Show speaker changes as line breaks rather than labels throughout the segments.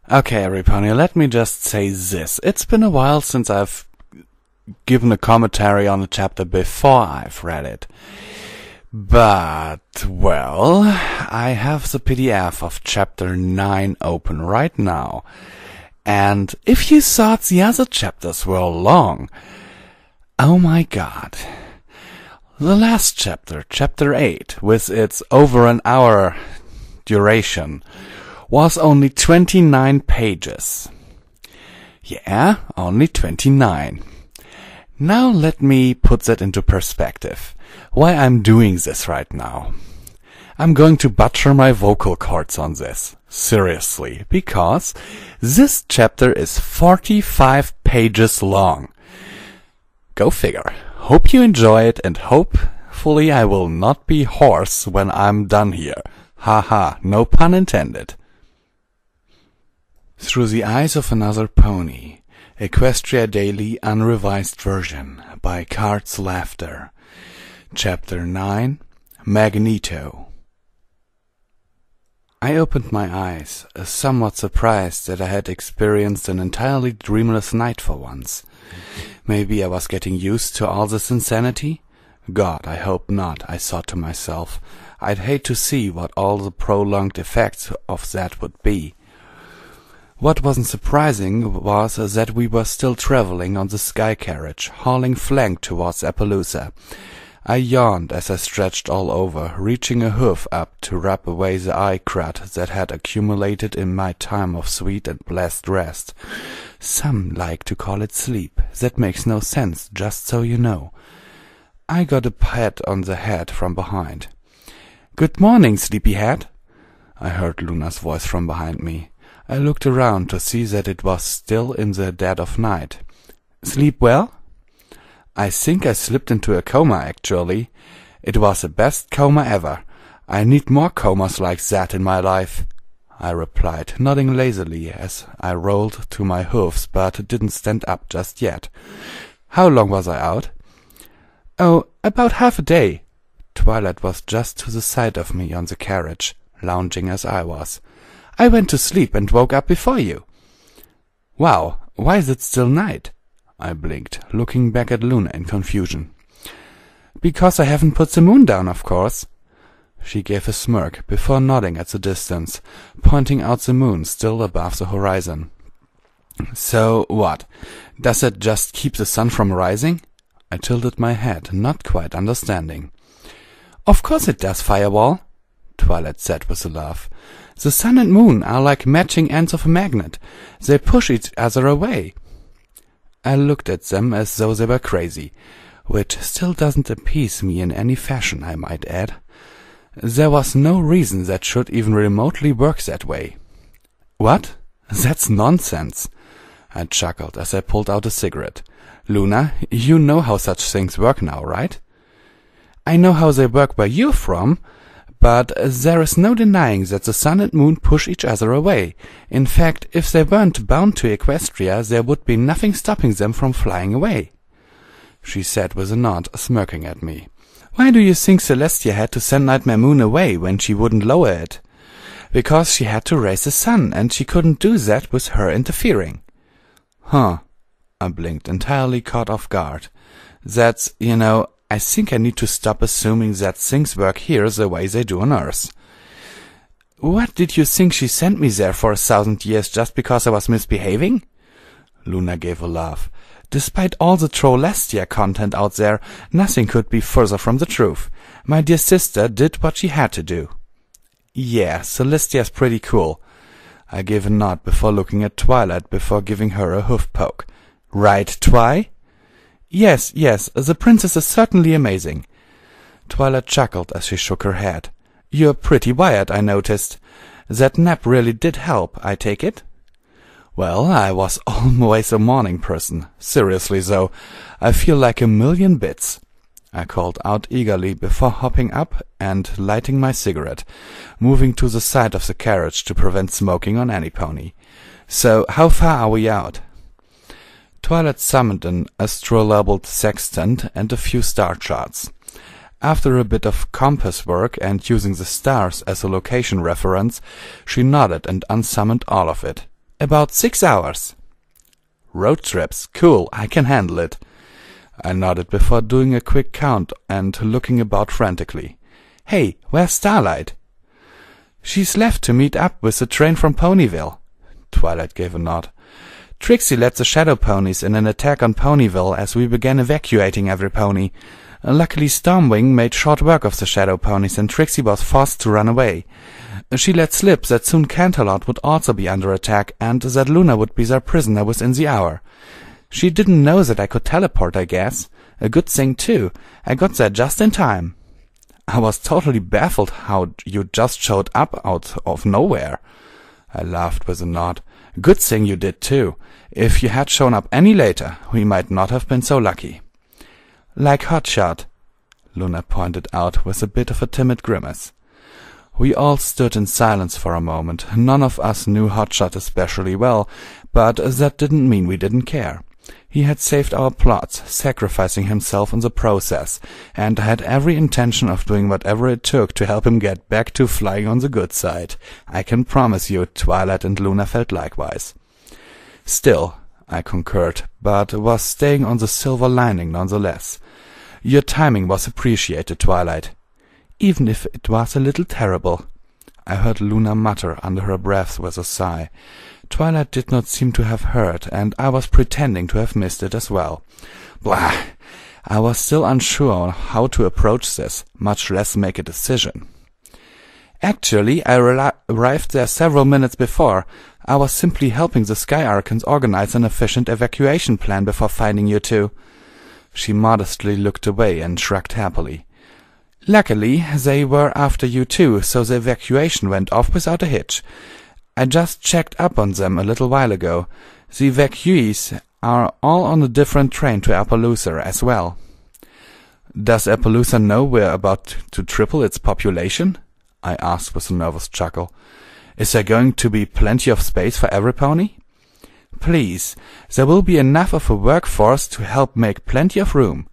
Okay, everybody, let me just say this. It's been a while since I've given a commentary on the chapter before I've read it. But, well, I have the PDF of chapter 9 open right now. And if you thought the other chapters were long, oh my god. The last chapter, chapter 8, with its over an hour duration, was only 29 pages. Yeah, only 29. Now let me put that into perspective. Why I'm doing this right now. I'm going to butcher my vocal cords on this. Seriously, because this chapter is 45 pages long. Go figure. Hope you enjoy it, and hopefully I will not be hoarse when I'm done here. Haha, no pun intended. Through the Eyes of Another Pony, Equestria Daily Unrevised Version by CardsLafter. Chapter 9, Magneto. I opened my eyes, somewhat surprised that I had experienced an entirely dreamless night for once. Maybe I was getting used to all this insanity? God, I hope not, I thought to myself. I'd hate to see what all the prolonged effects of that would be. What wasn't surprising was that we were still traveling on the sky carriage, hauling flank towards Appaloosa. I yawned as I stretched all over, reaching a hoof up to rub away the eye crud that had accumulated in my time of sweet and blessed rest. Some like to call it sleep. That makes no sense, just so you know. I got a pat on the head from behind. "Good morning, sleepyhead," I heard Luna's voice from behind me. I looked around to see that it was still in the dead of night. "Sleep well?" "I think I slipped into a coma, actually. It was the best coma ever. I need more comas like that in my life," I replied, nodding lazily as I rolled to my hoofs but didn't stand up just yet. "How long was I out?" "Oh, about half a day." Twilight was just to the side of me on the carriage, lounging as I was. "I went to sleep and woke up before you." "Wow, why is it still night?" I blinked, looking back at Luna in confusion. "Because I haven't put the moon down, of course." She gave a smirk before nodding at the distance, pointing out the moon still above the horizon. "So what? Does that just keep the sun from rising?" I tilted my head, not quite understanding. "Of course it does, Firewall," Twilight said with a laugh. "The sun and moon are like matching ends of a magnet. They push each other away." I looked at them as though they were crazy, which still doesn't appease me in any fashion, I might add. There was no reason that should even remotely work that way. "What? That's nonsense," I chuckled as I pulled out a cigarette. "Luna, you know how such things work now, right?" "I know how they work where you're from, but there is no denying that the sun and moon push each other away. In fact, if they weren't bound to Equestria, there would be nothing stopping them from flying away," she said with a nod, smirking at me. "Why do you think Celestia had to send Nightmare Moon away when she wouldn't lower it?" "Because she had to raise the sun, and she couldn't do that with her interfering." "Huh," I blinked, entirely caught off guard. "That's, I think I need to stop assuming that things work here the way they do on Earth." "What, did you think she sent me there for 1,000 years just because I was misbehaving?" Luna gave a laugh. "Despite all the Trollestia content out there, nothing could be further from the truth. My dear sister did what she had to do." "Yeah, Celestia's pretty cool." I gave a nod before looking at Twilight before giving her a hoof poke. "Right, Twi?" Yes, the princess is certainly amazing." Twilight chuckled as she shook her head. "You're pretty wired, I noticed. That nap really did help, I take it?" "Well, I was always a morning person. Seriously, though, I feel like a million bits," I called out eagerly before hopping up and lighting my cigarette, moving to the side of the carriage to prevent smoking on any pony. "So, how far are we out?" Twilight summoned an astro-labeled sextant and a few star charts. After a bit of compass work and using the stars as a location reference, she nodded and unsummoned all of it. About 6 hours. Road trips, cool, I can handle it. I nodded before doing a quick count and looking about frantically. Hey, where's Starlight? She's left to meet up with the train from Ponyville. Twilight gave a nod. Trixie led the shadow ponies in an attack on Ponyville as we began evacuating every pony. Luckily Stormwing made short work of the shadow ponies and Trixie was forced to run away. She let slip that soon Canterlot would also be under attack and that Luna would be their prisoner within the hour. She didn't know that I could teleport, I guess. A good thing, too. I got there just in time. I was totally baffled how you just showed up out of nowhere. I laughed with a nod. Good thing you did, too. If you had shown up any later, we might not have been so lucky. Like Hotshot, Luna pointed out with a bit of a timid grimace. We all stood in silence for a moment. None of us knew Hotshot especially well, but that didn't mean we didn't care. He had saved our plots, sacrificing himself in the process, and had every intention of doing whatever it took to help him get back to flying on the good side. I can promise you Twilight and Luna felt likewise. Still, I concurred, but was staying on the silver lining nonetheless. Your timing was appreciated, Twilight, even if it was a little terrible. I heard Luna mutter under her breath with a sigh. Twilight did not seem to have heard, and I was pretending to have missed it as well. Blah! I was still unsure how to approach this, much less make a decision. Actually, I arrived there several minutes before. I was simply helping the Sky Archons organize an efficient evacuation plan before finding you two. She modestly looked away and shrugged happily. Luckily, they were after you too, so the evacuation went off without a hitch. I just checked up on them a little while ago. The evacuees are all on a different train to Appaloosa as well. Does Appaloosa know we're about to triple its population? I asked with a nervous chuckle. Is there going to be plenty of space for every pony? Please, there will be enough of a workforce to help make plenty of room,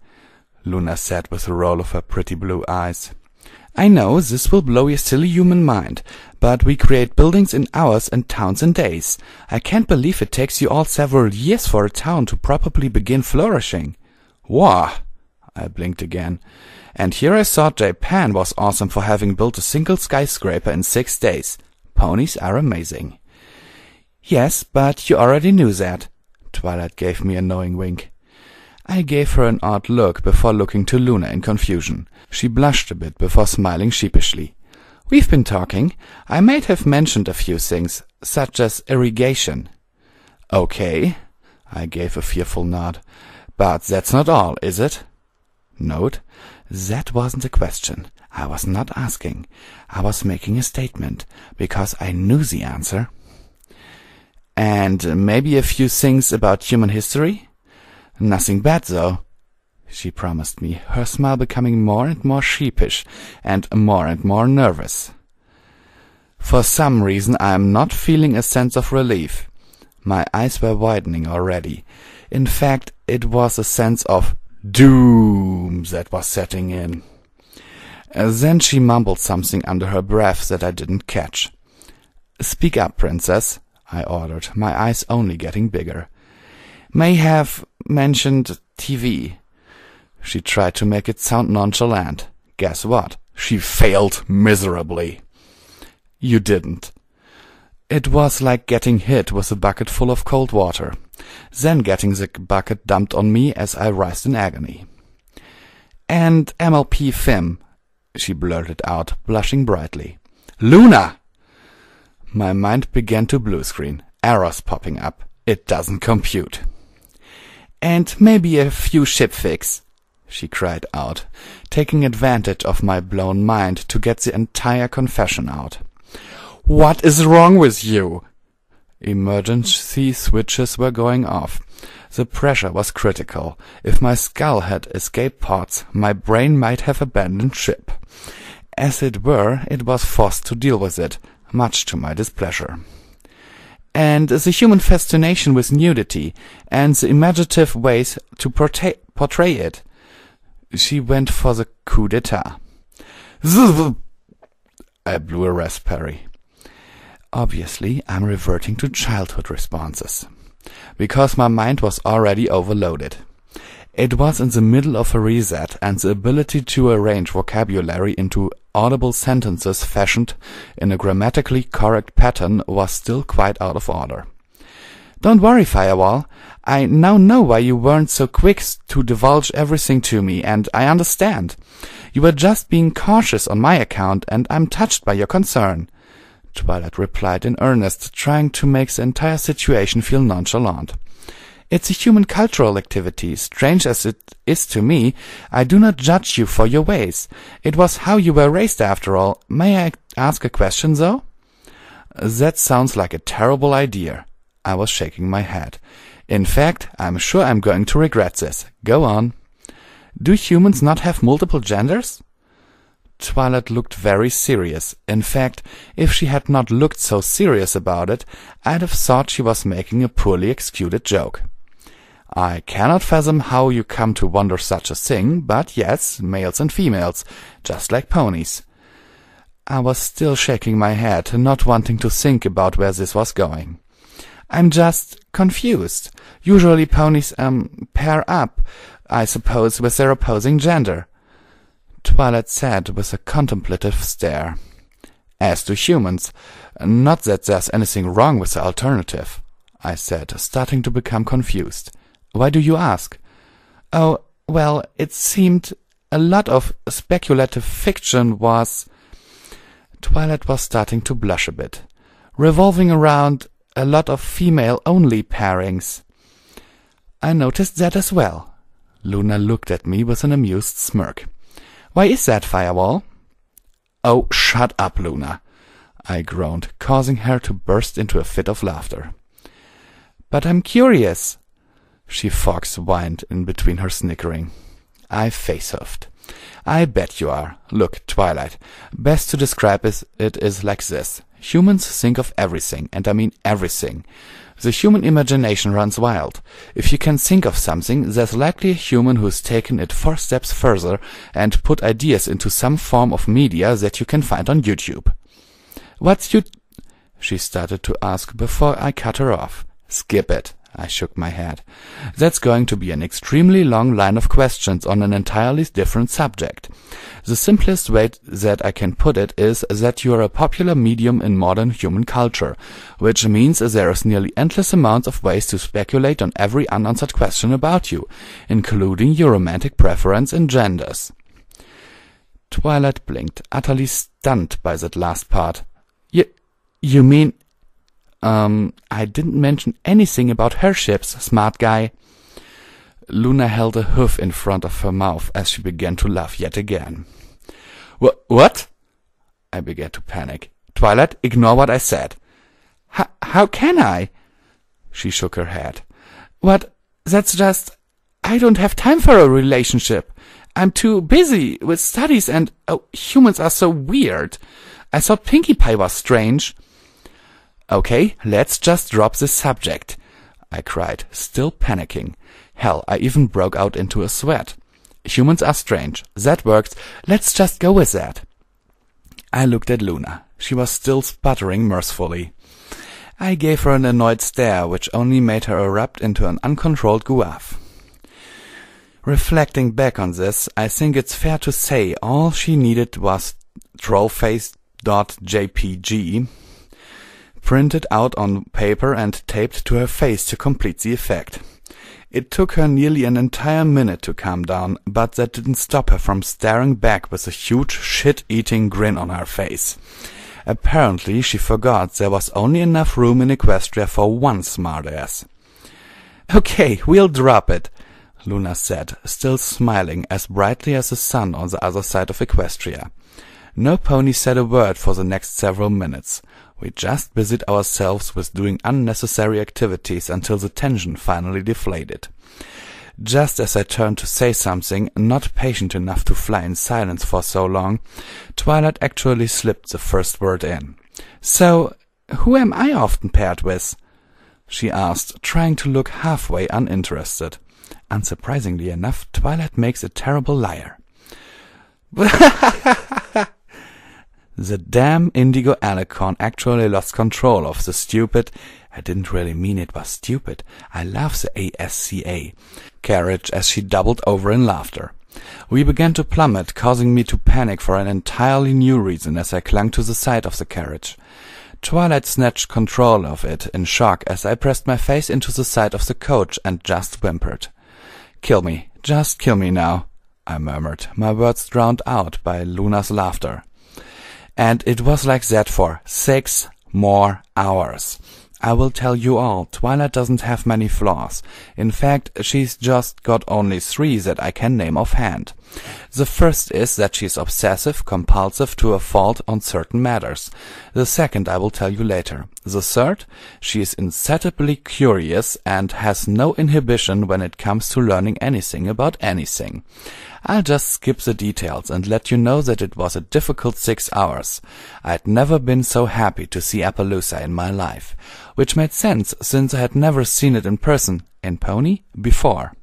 Luna said with a roll of her pretty blue eyes. I know this will blow your silly human mind, but we create buildings in hours and towns in days. I can't believe it takes you all several years for a town to properly begin flourishing. Wah! I blinked again. And here I thought Japan was awesome for having built a single skyscraper in 6 days. Ponies are amazing. Yes, but you already knew that. Twilight gave me a knowing wink. I gave her an odd look before looking to Luna in confusion. She blushed a bit before smiling sheepishly. We've been talking. I might have mentioned a few things, such as irrigation. Okay, I gave a fearful nod. But that's not all, is it? Note, that wasn't a question. I was not asking. I was making a statement, because I knew the answer. And maybe a few things about human history? Nothing bad, though, she promised me, her smile becoming more and more sheepish and more nervous. For some reason I am not feeling a sense of relief. My eyes were widening already. In fact, it was a sense of doom that was setting in. Then she mumbled something under her breath that I didn't catch. Speak up, princess, I ordered, my eyes only getting bigger. May have mentioned TV. She tried to make it sound nonchalant. Guess what? She failed miserably. You didn't. It was like getting hit with a bucket full of cold water, then getting the bucket dumped on me as I writhed in agony. And MLP Fim, she blurted out, blushing brightly. Luna! My mind began to blue screen, errors popping up. It doesn't compute. And maybe a few ship fix, she cried out, taking advantage of my blown mind to get the entire confession out. What is wrong with you? Emergency switches were going off. The pressure was critical. If my skull had escape pods, my brain might have abandoned ship. As it were, it was forced to deal with it, much to my displeasure. And the human fascination with nudity, and the imaginative ways to portray it. She went for the coup d'etat. I blew a raspberry. Obviously, I'm reverting to childhood responses, because my mind was already overloaded. It was in the middle of a reset, and the ability to arrange vocabulary into audible sentences fashioned in a grammatically correct pattern was still quite out of order. Don't worry, Firewall. I now know why you weren't so quick to divulge everything to me, and I understand. You were just being cautious on my account, and I'm touched by your concern, Twilight replied in earnest, trying to make the entire situation feel nonchalant. It's a human cultural activity. Strange as it is to me, I do not judge you for your ways. It was how you were raised after all. May I ask a question, though? That sounds like a terrible idea. I was shaking my head. In fact, I'm sure I'm going to regret this. Go on. Do humans not have multiple genders? Twilight looked very serious. In fact, if she had not looked so serious about it, I'd have thought she was making a poorly executed joke. I cannot fathom how you come to wonder such a thing, but yes, males and females, just like ponies. I was still shaking my head, not wanting to think about where this was going. I'm just confused. Usually ponies, pair up, I suppose, with their opposing gender, Twilight said with a contemplative stare. As to humans, not that there's anything wrong with the alternative, I said, starting to become confused. Why do you ask? Oh, well, it seemed a lot of speculative fiction was... Twilight was starting to blush a bit, revolving around a lot of female-only pairings. I noticed that as well. Luna looked at me with an amused smirk. Why is that, Firewall? Oh, shut up, Luna, I groaned, causing her to burst into a fit of laughter. But I'm curious, she fox-whined in between her snickering. I face-huffed. I bet you are. Look, Twilight, best to describe it is like this. Humans think of everything, and I mean everything. The human imagination runs wild. If you can think of something, there's likely a human who's taken it 4 steps further and put ideas into some form of media that you can find on YouTube. What's you... she started to ask before I cut her off. Skip it. I shook my head. That's going to be an extremely long line of questions on an entirely different subject. The simplest way that I can put it is that you are a popular medium in modern human culture, which means there is nearly endless amounts of ways to speculate on every unanswered question about you, including your romantic preference and genders. Twilight blinked, utterly stunned by that last part. You mean... I didn't mention anything about her ships, smart guy. Luna held a hoof in front of her mouth as she began to laugh yet again. What? I began to panic. Twilight, ignore what I said. How can I? She shook her head. What? That's just... I don't have time for a relationship. I'm too busy with studies and... Oh, humans are so weird. I thought Pinkie Pie was strange. Okay, let's just drop this subject, I cried, still panicking. Hell, I even broke out into a sweat. Humans are strange. That works. Let's just go with that. I looked at Luna. She was still sputtering mirthfully. I gave her an annoyed stare, which only made her erupt into an uncontrolled guffaw. Reflecting back on this, I think it's fair to say all she needed was trollface.jpg, printed out on paper and taped to her face to complete the effect. It took her nearly an entire minute to calm down, but that didn't stop her from staring back with a huge shit-eating grin on her face. Apparently she forgot there was only enough room in Equestria for one smartass. Okay, we'll drop it, Luna said, still smiling as brightly as the sun on the other side of Equestria. No pony said a word for the next several minutes. We just busied ourselves with doing unnecessary activities until the tension finally deflated. Just as I turned to say something, not patient enough to fly in silence for so long, Twilight actually slipped the first word in. So, who am I often paired with? She asked, trying to look halfway uninterested. Unsurprisingly enough, Twilight makes a terrible liar. The damn indigo alicorn actually lost control of the stupid, I didn't really mean it was stupid, I love the ASCA, carriage as she doubled over in laughter. We began to plummet, causing me to panic for an entirely new reason as I clung to the side of the carriage. Twilight snatched control of it in shock as I pressed my face into the side of the coach and just whimpered. "Kill me, just kill me now," I murmured, my words drowned out by Luna's laughter. And it was like that for 6 more hours. I will tell you all, Twilight doesn't have many flaws. In fact, she's just got only 3 that I can name offhand. The first is that she's obsessive, compulsive to a fault on certain matters. The second I will tell you later. The third, she is insatiably curious and has no inhibition when it comes to learning anything about anything. I'll just skip the details and let you know that it was a difficult 6 hours. I'd never been so happy to see Appaloosa in my life, which made sense since I had never seen it in person, in Pony, before.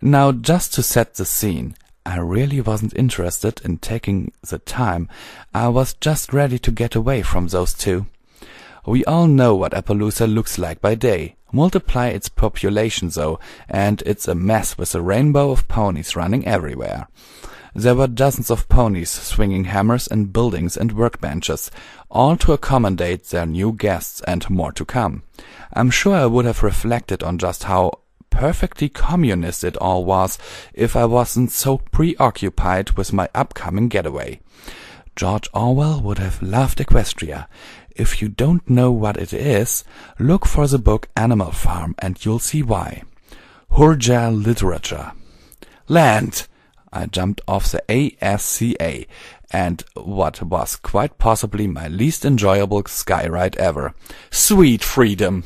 Now, just to set the scene, I really wasn't interested in taking the time. I was just ready to get away from those two. We all know what Appaloosa looks like by day. Multiply its population, though, and it's a mess with a rainbow of ponies running everywhere. There were dozens of ponies swinging hammers in buildings and workbenches, all to accommodate their new guests and more to come. I'm sure I would have reflected on just how perfectly communist it all was if I wasn't so preoccupied with my upcoming getaway. George Orwell would have loved Equestria. If you don't know what it is, look for the book Animal Farm and you'll see why. Hurjal literature. Land! I jumped off the ASCA, and what was quite possibly my least enjoyable sky ride ever. Sweet freedom!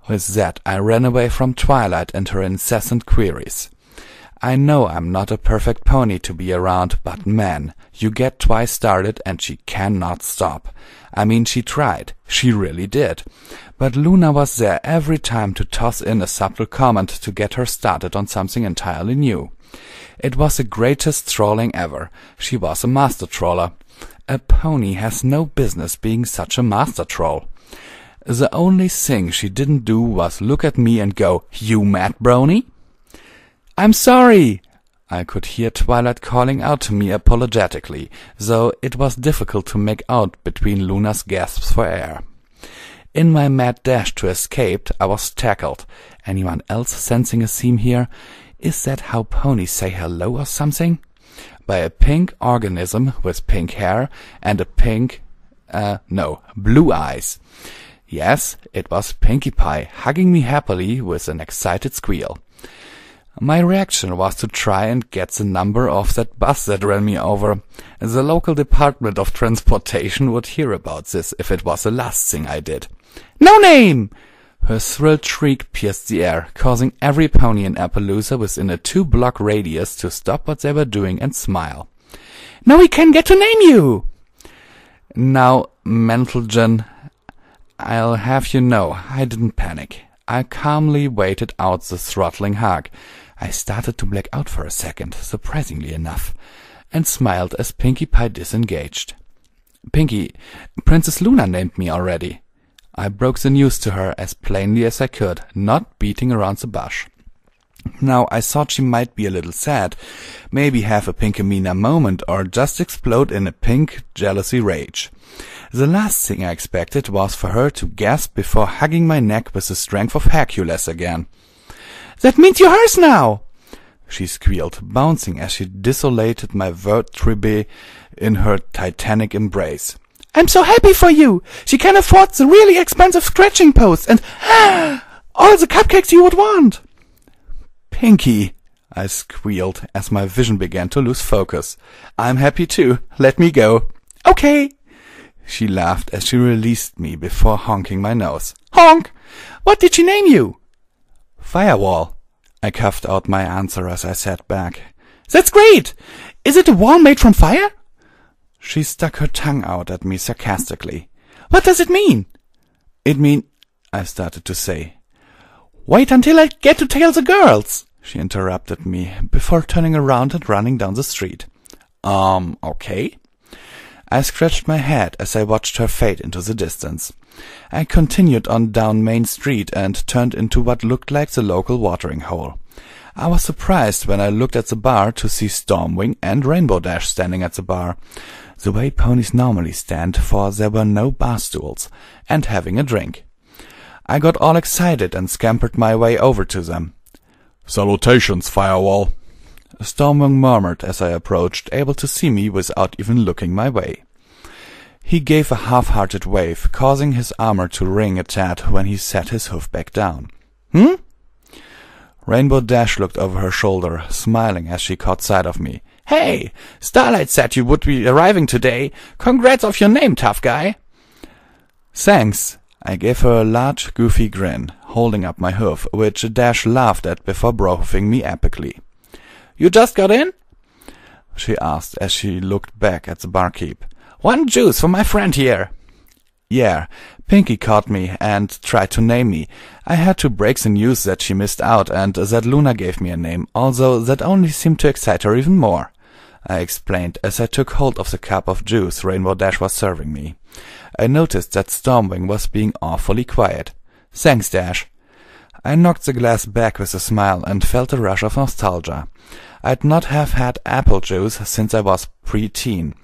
With that, I ran away from Twilight and her incessant queries. I know I'm not a perfect pony to be around, but man, you get twice started and she cannot stop. I mean, she tried. She really did. But Luna was there every time to toss in a subtle comment to get her started on something entirely new. It was the greatest trolling ever. She was a master troller. A pony has no business being such a master troll. The only thing she didn't do was look at me and go, "You mad brony?" "I'm sorry!" I could hear Twilight calling out to me apologetically, though it was difficult to make out between Luna's gasps for air. In my mad dash to escape, I was tackled. Anyone else sensing a theme here? Is that how ponies say hello or something? By a pink organism with pink hair and a blue eyes. Yes, it was Pinkie Pie, hugging me happily with an excited squeal. My reaction was to try and get the number of that bus that ran me over. The local Department of Transportation would hear about this if it was the last thing I did. "No name!" Her thrilled shriek pierced the air, causing every pony in Appaloosa within a 2-block radius to stop what they were doing and smile. "Now we can get to name you!" Now, mental Jen, I'll have you know, I didn't panic. I calmly waited out the throttling hug. I started to black out for a second, surprisingly enough, and smiled as Pinkie Pie disengaged. "Pinkie, Princess Luna named me already." I broke the news to her as plainly as I could, not beating around the bush. Now, I thought she might be a little sad, maybe have a Pinkamena moment, or just explode in a pink jealousy rage. The last thing I expected was for her to gasp before hugging my neck with the strength of Hercules again. "That means you're hers now!" she squealed, bouncing as she desolated my vertebrae in her titanic embrace. "I'm so happy for you! She can afford the really expensive scratching posts and all the cupcakes you would want!" "Pinkie," I squealed as my vision began to lose focus. "I'm happy too. Let me go." "Okay." She laughed as she released me before honking my nose. "Honk! What did she name you?" "Firewall." I coughed out my answer as I sat back. "That's great! Is it a wall made from fire?" She stuck her tongue out at me sarcastically. "What does it mean?" I started to say. "Wait until I get to tell the girls," she interrupted me before turning around and running down the street. Okay. I scratched my head as I watched her fade into the distance. I continued on down Main Street and turned into what looked like the local watering hole. I was surprised when I looked at the bar to see Stormwing and Rainbow Dash standing at the bar, the way ponies normally stand, for there were no bar stools, and having a drink. I got all excited and scampered my way over to them. "Salutations, Firewall," Stormwing murmured as I approached, able to see me without even looking my way. He gave a half-hearted wave, causing his armor to ring a tad when he set his hoof back down. "Hmm?" Rainbow Dash looked over her shoulder, smiling as she caught sight of me. "Hey, Starlight said you would be arriving today. Congrats of your name, tough guy." "Thanks." I gave her a large, goofy grin, holding up my hoof, which Dash laughed at before bro-hoofing me epically. "You just got in?" she asked as she looked back at the barkeep. "One juice for my friend here." "Yeah, Pinky caught me and tried to name me. I had to break the news that she missed out and that Luna gave me a name, although that only seemed to excite her even more," I explained as I took hold of the cup of juice Rainbow Dash was serving me. I noticed that Stormwing was being awfully quiet. "Thanks, Dash." I knocked the glass back with a smile and felt a rush of nostalgia. I'd not have had apple juice since I was pre-teen.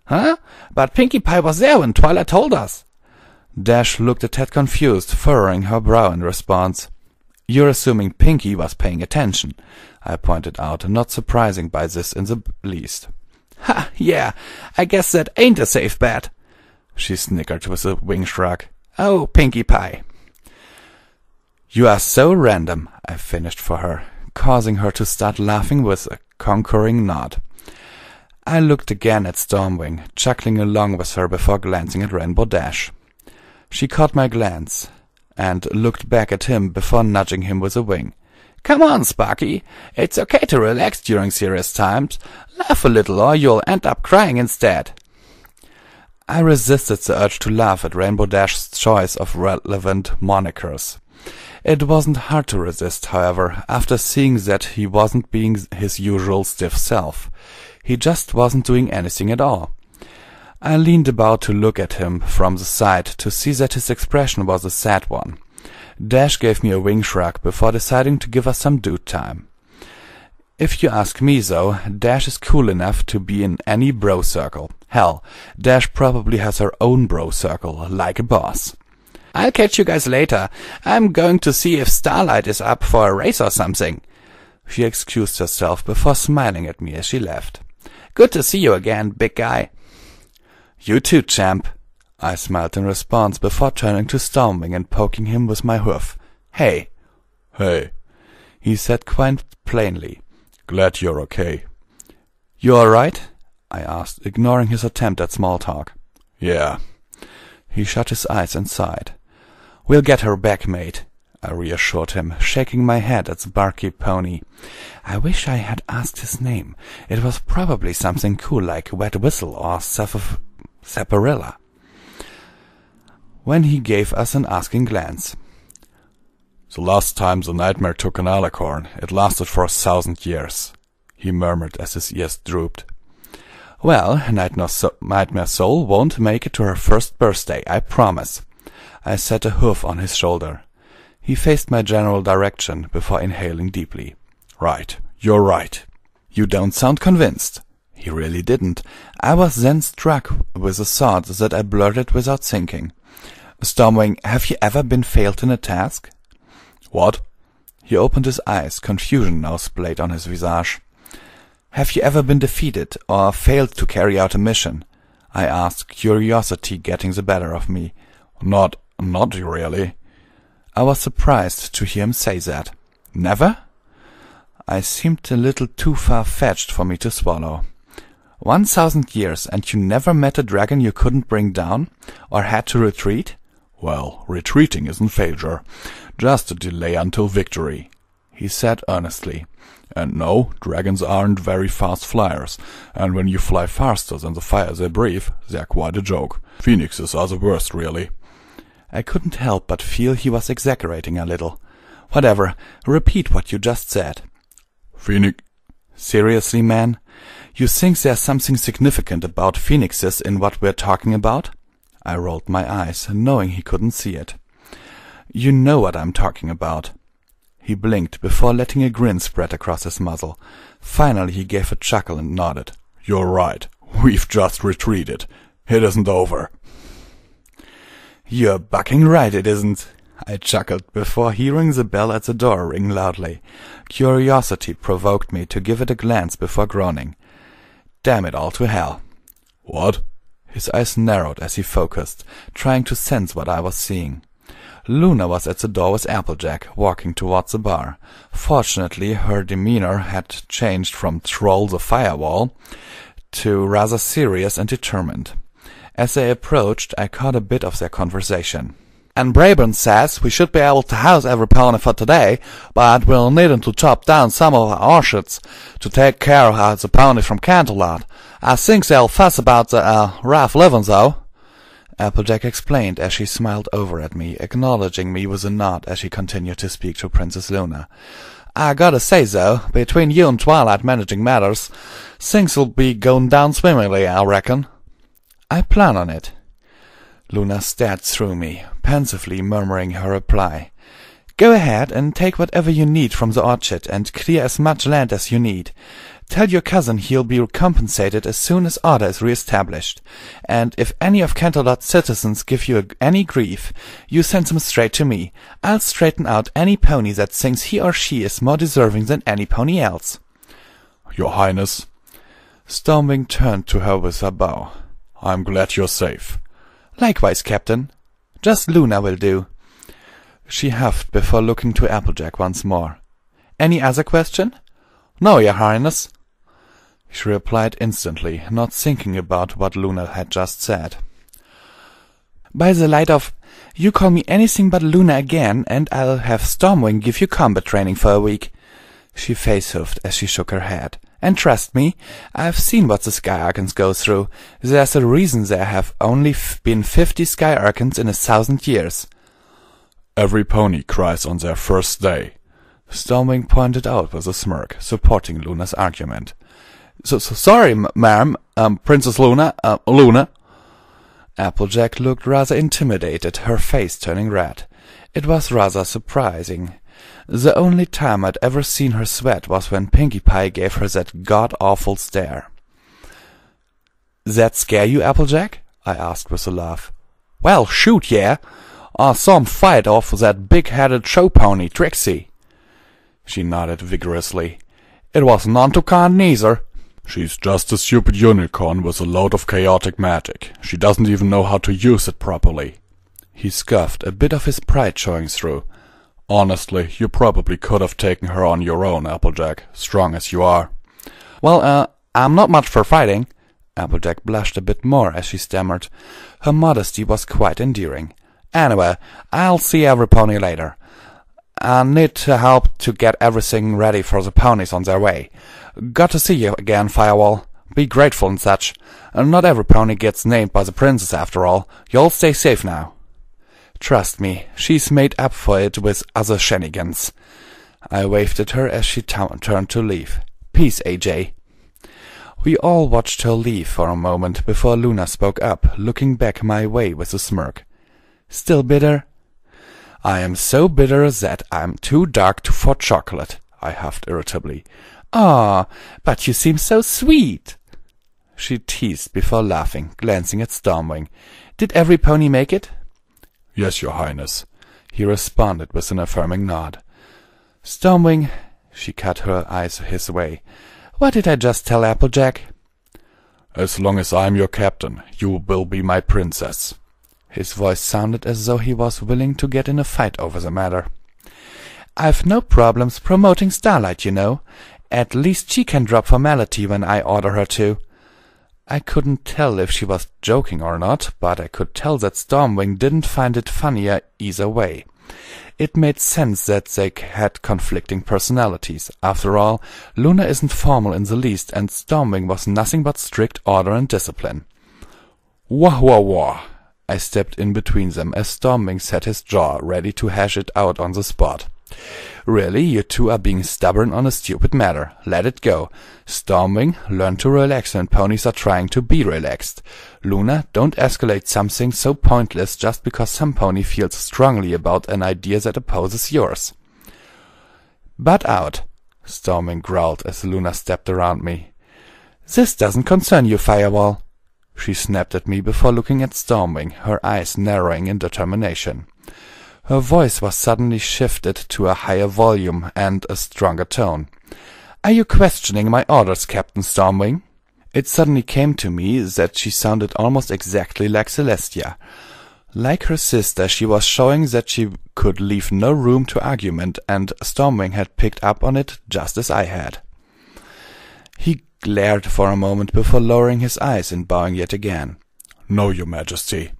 "Huh? But Pinkie Pie was there when Twilight told us." Dash looked a tad confused, furrowing her brow in response. "You're assuming Pinkie was paying attention," I pointed out, not surprising by this in the least. "Ha, yeah, I guess that ain't a safe bet," she snickered with a wing shrug. "Oh, Pinkie Pie." "You are so random," I finished for her, causing her to start laughing with a concurring nod. I looked again at Stormwing, chuckling along with her before glancing at Rainbow Dash. She caught my glance and looked back at him before nudging him with a wing. "Come on, Sparky. It's okay to relax during serious times. Laugh a little or you'll end up crying instead." I resisted the urge to laugh at Rainbow Dash's choice of relevant monikers. It wasn't hard to resist, however, after seeing that he wasn't being his usual stiff self. He just wasn't doing anything at all. I leaned about to look at him from the side to see that his expression was a sad one. Dash gave me a wing shrug before deciding to give us some dude time. If you ask me, though, Dash is cool enough to be in any bro circle. Hell, Dash probably has her own bro circle, like a boss. "I'll catch you guys later. I'm going to see if Starlight is up for a race or something." She excused herself before smiling at me as she left. "Good to see you again, big guy." "You too, champ." I smiled in response before turning to Stormwing and poking him with my hoof. "Hey." "Hey," he said quite plainly. "Glad you're okay." "You alright?" I asked, ignoring his attempt at small talk. "Yeah." He shut his eyes and sighed. "We'll get her back, mate," I reassured him, shaking my head at the barkeep pony. I wish I had asked his name. It was probably something cool like Wet Whistle or Saparilla. When he gave us an asking glance. "The last time the nightmare took an alicorn, it lasted for 1,000 years, he murmured as his ears drooped. "Well, Nightmare Soul won't make it to her first birthday, I promise." I set a hoof on his shoulder. He faced my general direction before inhaling deeply. "Right, you're right." "You don't sound convinced." He really didn't. I was then struck with a thought that I blurted without thinking. "Stormwing, have you ever been failed in a task?" "What?" He opened his eyes, confusion now splayed on his visage. "Have you ever been defeated or failed to carry out a mission?" I asked, curiosity getting the better of me. Not really." I was surprised to hear him say that. "Never?" I seemed a little too far-fetched for me to swallow. 1,000 years, and you never met a dragon you couldn't bring down? Or had to retreat? "Well, retreating isn't failure, just a delay until victory," he said earnestly. "And no, dragons aren't very fast flyers, and when you fly faster than the fire they breathe, they're quite a joke. Phoenixes are the worst, really." I couldn't help but feel he was exaggerating a little. "Whatever, repeat what you just said." "Phoenix—" "Seriously, man?
You think there's something significant about phoenixes in what we're talking about? I rolled my eyes, knowing he couldn't see it. You know what I'm talking about. He blinked before letting a grin spread across his muzzle. Finally he gave a chuckle and nodded. You're right. We've just retreated. It isn't over. You're bucking right, it isn't. I chuckled before hearing the bell at the door ring loudly. Curiosity provoked me to give it a glance before groaning. Damn it all to hell. What? His eyes narrowed as he focused, trying to sense what I was seeing. Luna was at the door with Applejack, walking towards the bar. Fortunately, her demeanor had changed from troll the firewall to rather serious and determined. As they approached, I caught a bit of their conversation. And Braben says we should be able to house every pony for today, but we'll need him to chop down some of our orchards to take care of the ponies from Canterlot. I think they'll fuss about the rough living, though. Applejack explained as she smiled over at me, acknowledging me with a nod as she continued to speak to Princess Luna. I gotta say, though, between you and Twilight managing matters, things'll be going down swimmingly, I reckon. I plan on it. Luna stared through me, pensively murmuring her reply. Go ahead and take whatever you need from the orchard and clear as much land as you need. Tell your cousin he'll be compensated as soon as order is re-established. And if any of Canterlot's citizens give you any grief, you send them straight to me. I'll straighten out any pony that thinks he or she is more deserving than any pony else. Your Highness. Stormwing turned to her with a bow. I'm glad you're safe. Likewise, Captain. Just Luna will do. She huffed before looking to Applejack once more. Any other question? No, Your Highness. She replied instantly, not thinking about what Luna had just said. By the light of... You call me anything but Luna again, and I'll have Stormwing give you combat training for a week. She face-huffed as she shook her head. And trust me, I've seen what the Sky Archons go through. There's a reason there have only been 50 Sky Archons in 1,000 years. Every pony cries on their first day. Stormwing pointed out with a smirk, supporting Luna's argument. Sorry, ma'am, Princess Luna, Luna. Applejack looked rather intimidated, her face turning red. It was rather surprising. The only time I'd ever seen her sweat was when Pinkie Pie gave her that god-awful stare. That scare you, Applejack? I asked with a laugh. Well, shoot, yeah. I saw him fight off that big-headed show pony, Trixie. She nodded vigorously. It was none too kind neither. She's just a stupid unicorn with a load of chaotic magic. She doesn't even know how to use it properly. He scoffed, a bit of his pride showing through. Honestly, you probably could have taken her on your own, Applejack, strong as you are. Well, I'm not much for fighting. Applejack blushed a bit more as she stammered. Her modesty was quite endearing. Anyway, I'll see every pony later. I need to help to get everything ready for the ponies on their way. Got to see you again, Firewall. Be grateful and such. Not every pony gets named by the princess after all. You'll stay safe now. Trust me, she's made up for it with other shenanigans. I waved at her as she turned to leave. Peace, AJ. We all watched her leave for a moment before Luna spoke up, looking back my way with a smirk. Still bitter? I am so bitter that I'm too dark for chocolate, I huffed irritably. Ah, but you seem so sweet. She teased before laughing, glancing at Stormwing. Did every pony make it? Yes, Your Highness, he responded with an affirming nod. Stormwing, she cut her eyes his way. What did I just tell Applejack? As long as I'm your captain, you will be my princess. His voice sounded as though he was willing to get in a fight over the matter. I've no problems promoting Starlight, you know. At least she can drop formality when I order her to. I couldn't tell if she was joking or not, but I could tell that Stormwing didn't find it funnier either way. It made sense that they had conflicting personalities. After all, Luna isn't formal in the least, and Stormwing was nothing but strict order and discipline. Wah wah wah! I stepped in between them as Stormwing set his jaw, ready to hash it out on the spot. Really, you two are being stubborn on a stupid matter. Let it go. Stormwing, learn to relax when ponies are trying to be relaxed. Luna, don't escalate something so pointless just because some pony feels strongly about an idea that opposes yours. Butt out, Stormwing growled as Luna stepped around me. This doesn't concern you, Firewall. She snapped at me before looking at Stormwing, her eyes narrowing in determination. Her voice was suddenly shifted to a higher volume and a stronger tone. Are you questioning my orders, Captain Stormwing? It suddenly came to me that she sounded almost exactly like Celestia. Like her sister, she was showing that she could leave no room to argument, and Stormwing had picked up on it just as I had. He glared for a moment before lowering his eyes and bowing yet again. No, Your Majesty.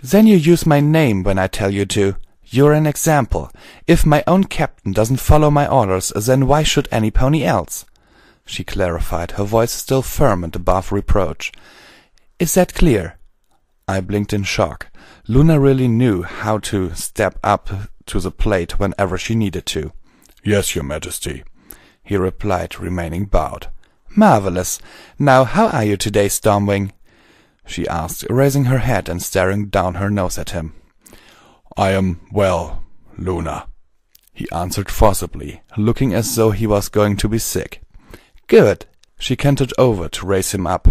Then you use my name when I tell you to. You're an example. If my own captain doesn't follow my orders, then why should any pony else? She clarified, her voice still firm and above reproach. Is that clear? I blinked in shock. Luna really knew how to step up to the plate whenever she needed to. Yes, Your Majesty, he replied, remaining bowed. Marvelous. Now, how are you today, Stormwing? She asked, raising her head and staring down her nose at him. I am well, Luna, he answered forcibly, looking as though he was going to be sick. Good. She cantered over to raise him up.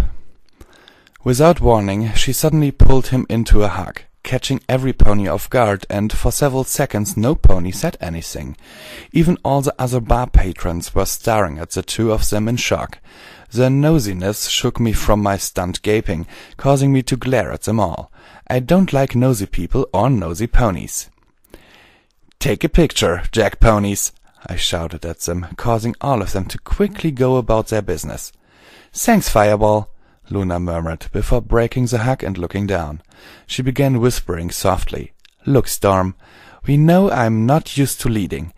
Without warning, she suddenly pulled him into a hug, catching every pony off guard, and for several seconds no pony said anything. Even all the other bar patrons were staring at the two of them in shock. Their nosiness shook me from my stunned gaping, causing me to glare at them all. I don't like nosy people or nosy ponies. Take a picture, Jack Ponies, I shouted at them, causing all of them to quickly go about their business. Thanks, Fireball, Luna murmured, before breaking the hug and looking down. She began whispering softly. Look, Storm, we know I'm not used to leading.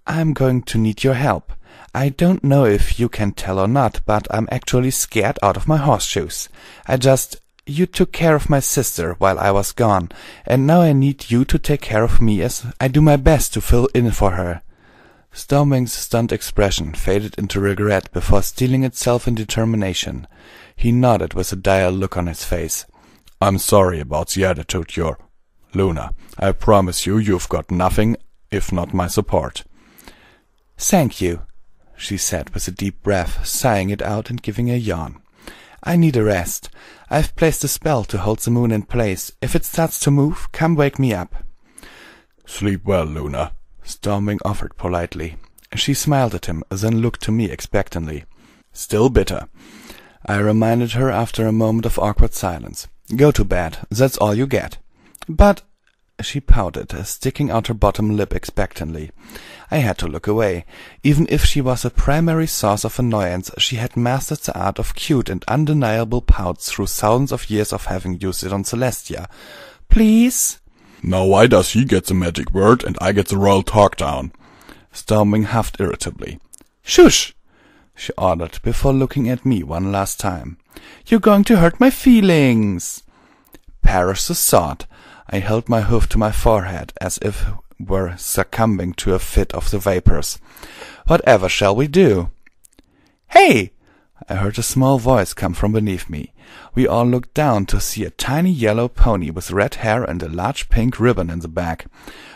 I'm going to need your help. I don't know if you can tell or not, but I'm actually scared out of my horseshoes. You took care of my sister while I was gone, and now I need you to take care of me as I do my best to fill in for her. Stormwing's stunned expression faded into regret before steeling itself in determination. He nodded with a dire look on his face. I'm sorry about the attitude you're... Luna, I promise you've got nothing if not my support. Thank you, she said with a deep breath, sighing it out and giving a yawn. I need a rest. I've placed a spell to hold the moon in place. If it starts to move, come wake me up. Sleep well, Luna, Stormwing offered politely. She smiled at him, then looked to me expectantly. Still bitter, I reminded her after a moment of awkward silence. Go to bed, that's all you get. But... She pouted, sticking out her bottom lip expectantly. I had to look away. Even if she was a primary source of annoyance, she had mastered the art of cute and undeniable pouts through thousands of years of having used it on Celestia. Please? Now why does he get the magic word and I get the royal talk down? Stormwing huffed irritably. Shush! She ordered, before looking at me one last time. You're going to hurt my feelings! Perish the thought! I held my hoof to my forehead, as if were succumbing to a fit of the vapors. Whatever shall we do? Hey! I heard a small voice come from beneath me. We all looked down to see a tiny yellow pony with red hair and a large pink ribbon in the back.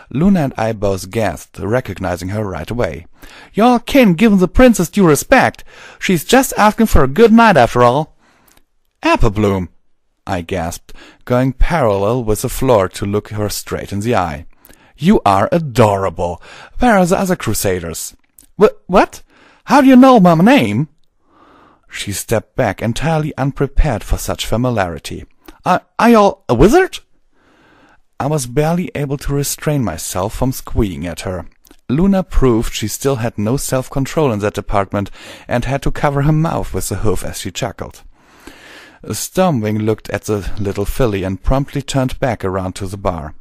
Luna and I both gasped, recognizing her right away. Y'all can give the princess due respect. She's just asking for a good night after all. Applebloom! I gasped, going parallel with the floor to look her straight in the eye. You are adorable. Where are the other crusaders? What? How do you know my name? She stepped back, entirely unprepared for such familiarity. Are y'all a wizard? I was barely able to restrain myself from squealing at her. Luna proved she still had no self-control in that department, and had to cover her mouth with the hoof as she chuckled. Stormwing looked at the little filly and promptly turned back around to the bar.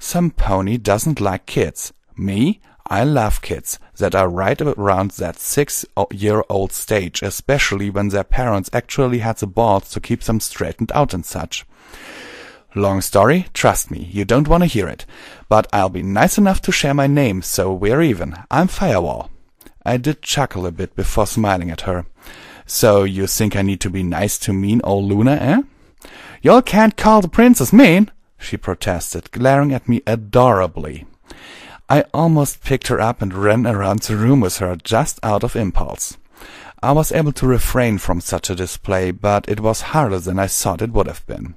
Some pony doesn't like kids. Me? I love kids that are right around that 6-year-old stage, especially when their parents actually had the balls to keep them straightened out and such. Long story, trust me, you don't want to hear it. But I'll be nice enough to share my name, so we're even. I'm Firewall. I did chuckle a bit before smiling at her. So you think I need to be nice to mean old Luna, eh? Y'all can't call the princess mean, she protested, glaring at me adorably. I almost picked her up and ran around the room with her just out of impulse. I was able to refrain from such a display, but it was harder than I thought it would have been.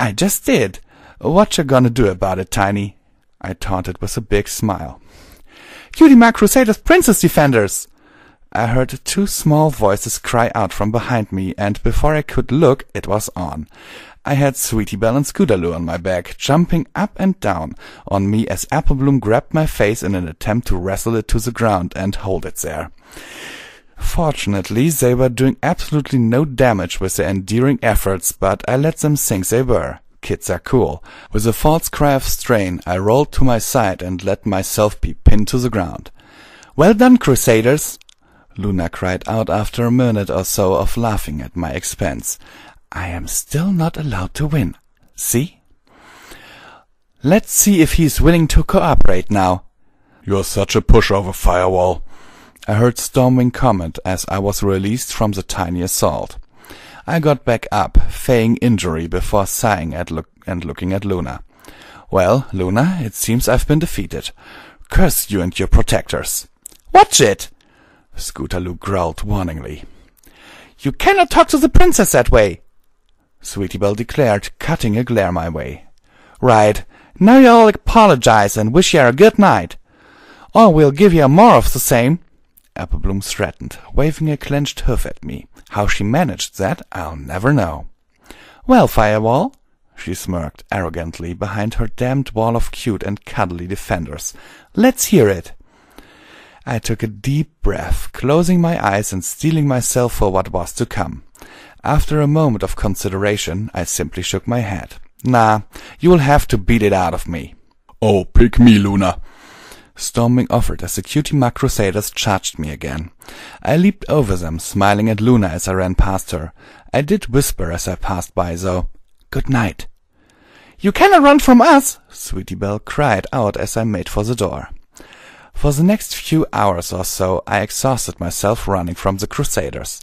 I just did. What you gonna do about it, Tiny? I taunted with a big smile. Cutie Mark Crusaders Princess Defenders! I heard 2 small voices cry out from behind me, and before I could look, it was on. I had Sweetie Belle and Scootaloo on my back, jumping up and down on me as Applebloom grabbed my face in an attempt to wrestle it to the ground and hold it there. Fortunately, they were doing absolutely no damage with their endearing efforts, but I let them think they were. Kids are cool. With a false cry of strain, I rolled to my side and let myself be pinned to the ground. Well done, Crusaders! Luna cried out after a minute or so of laughing at my expense. I am still not allowed to win. See? Let's see if he's willing to cooperate now. You're such a pushover, Firewall, I heard Stormwing comment as I was released from the tiny assault. I got back up, feigning injury before sighing and looking at Luna. Well, Luna, it seems I've been defeated. Curse you and your protectors. Watch it! Scootaloo growled warningly. You cannot talk to the princess that way, Sweetie Belle declared, cutting a glare my way. Right, now you all apologize and wish you a good night. Or we'll give you more of the same, Applebloom threatened, waving a clenched hoof at me. How she managed that, I'll never know. Well, Firewall, she smirked arrogantly behind her damned wall of cute and cuddly defenders. Let's hear it. I took a deep breath, closing my eyes and steeling myself for what was to come. After a moment of consideration, I simply shook my head. Nah, you'll have to beat it out of me. Oh, pick me, Luna, Stormwing offered as the Cutie Mark Crusaders charged me again. I leaped over them, smiling at Luna as I ran past her. I did whisper as I passed by, though. Good night. You cannot run from us, Sweetie Belle cried out as I made for the door. For the next few hours or so, I exhausted myself running from the Crusaders.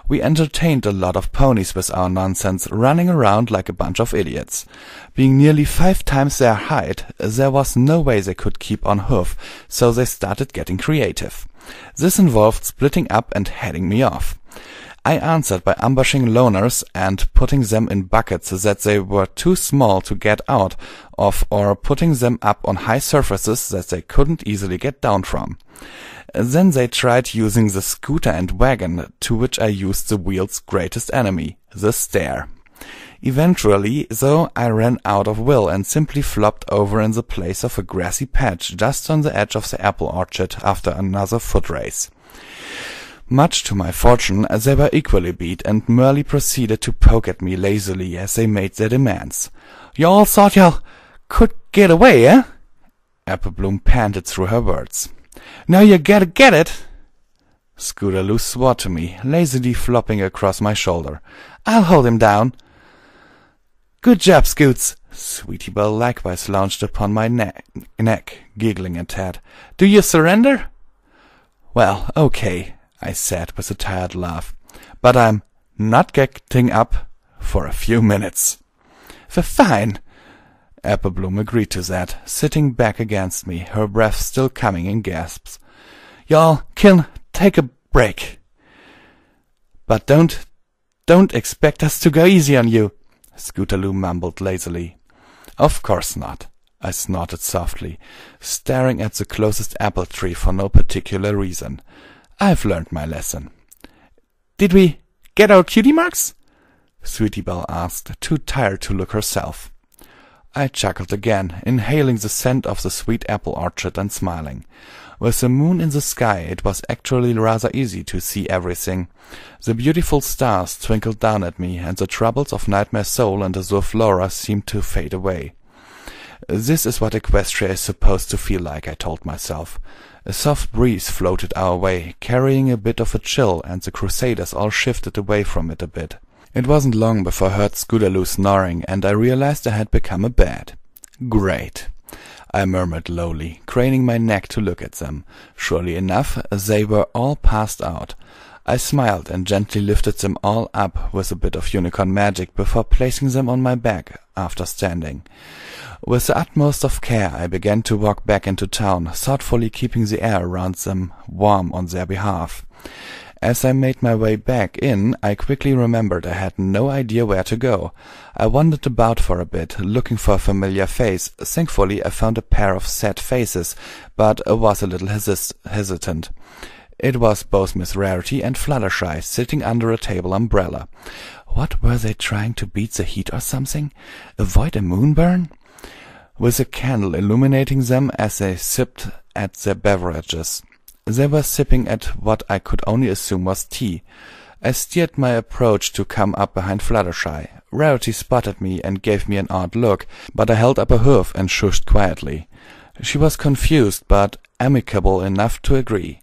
We entertained a lot of ponies with our nonsense, running around like a bunch of idiots. Being nearly 5 times their height, there was no way they could keep on hoof, so they started getting creative. This involved splitting up and heading me off. I answered by ambushing loners and putting them in buckets so that they were too small to get out of, or putting them up on high surfaces that they couldn't easily get down from. Then they tried using the scooter and wagon, to which I used the wheel's greatest enemy, the stair. Eventually, though, I ran out of will and simply flopped over in the place of a grassy patch just on the edge of the apple orchard after another foot race. Much to my fortune, they were equally beat and merely proceeded to poke at me lazily as they made their demands. You all thought y'all could get away, eh? Applebloom panted through her words. Now you gotta get it! Scootaloo swore to me, lazily flopping across my shoulder. I'll hold him down. Good job, Scoots! Sweetie Belle likewise lounged upon my neck, giggling a tad. Do you surrender? Well, okay, I said with a tired laugh, but I'm not getting up for a few minutes. Fine. Applebloom agreed to that, sitting back against me, her breath still coming in gasps. Y'all can take a break. But don't expect us to go easy on you, Scootaloo mumbled lazily. Of course not, I snorted softly, staring at the closest apple tree for no particular reason. I've learned my lesson. Did we get our cutie marks? Sweetie Belle asked, too tired to look herself. I chuckled again, inhaling the scent of the sweet apple orchard and smiling. With the moon in the sky, it was actually rather easy to see everything. The beautiful stars twinkled down at me, and the troubles of Nightmare Soul and Azure Flora seemed to fade away. This is what Equestria is supposed to feel like, I told myself. A soft breeze floated our way, carrying a bit of a chill, and the Crusaders all shifted away from it a bit. It wasn't long before I heard Scootaloo snoring, and I realized I had become a bat. Great, I murmured lowly, craning my neck to look at them. Surely enough, they were all passed out. I smiled and gently lifted them all up with a bit of unicorn magic before placing them on my back after standing. With the utmost of care I began to walk back into town, thoughtfully keeping the air around them warm on their behalf. As I made my way back in, I quickly remembered I had no idea where to go. I wandered about for a bit, looking for a familiar face. Thankfully I found a pair of sad faces, but was a little hesitant. It was both Miss Rarity and Fluttershy, sitting under a table umbrella. What were they trying to beat the heat or something? Avoid a moonburn? With a candle illuminating them as they sipped at their beverages. They were sipping at what I could only assume was tea. I steered my approach to come up behind Fluttershy. Rarity spotted me and gave me an odd look, but I held up a hoof and shushed quietly. She was confused, but amicable enough to agree.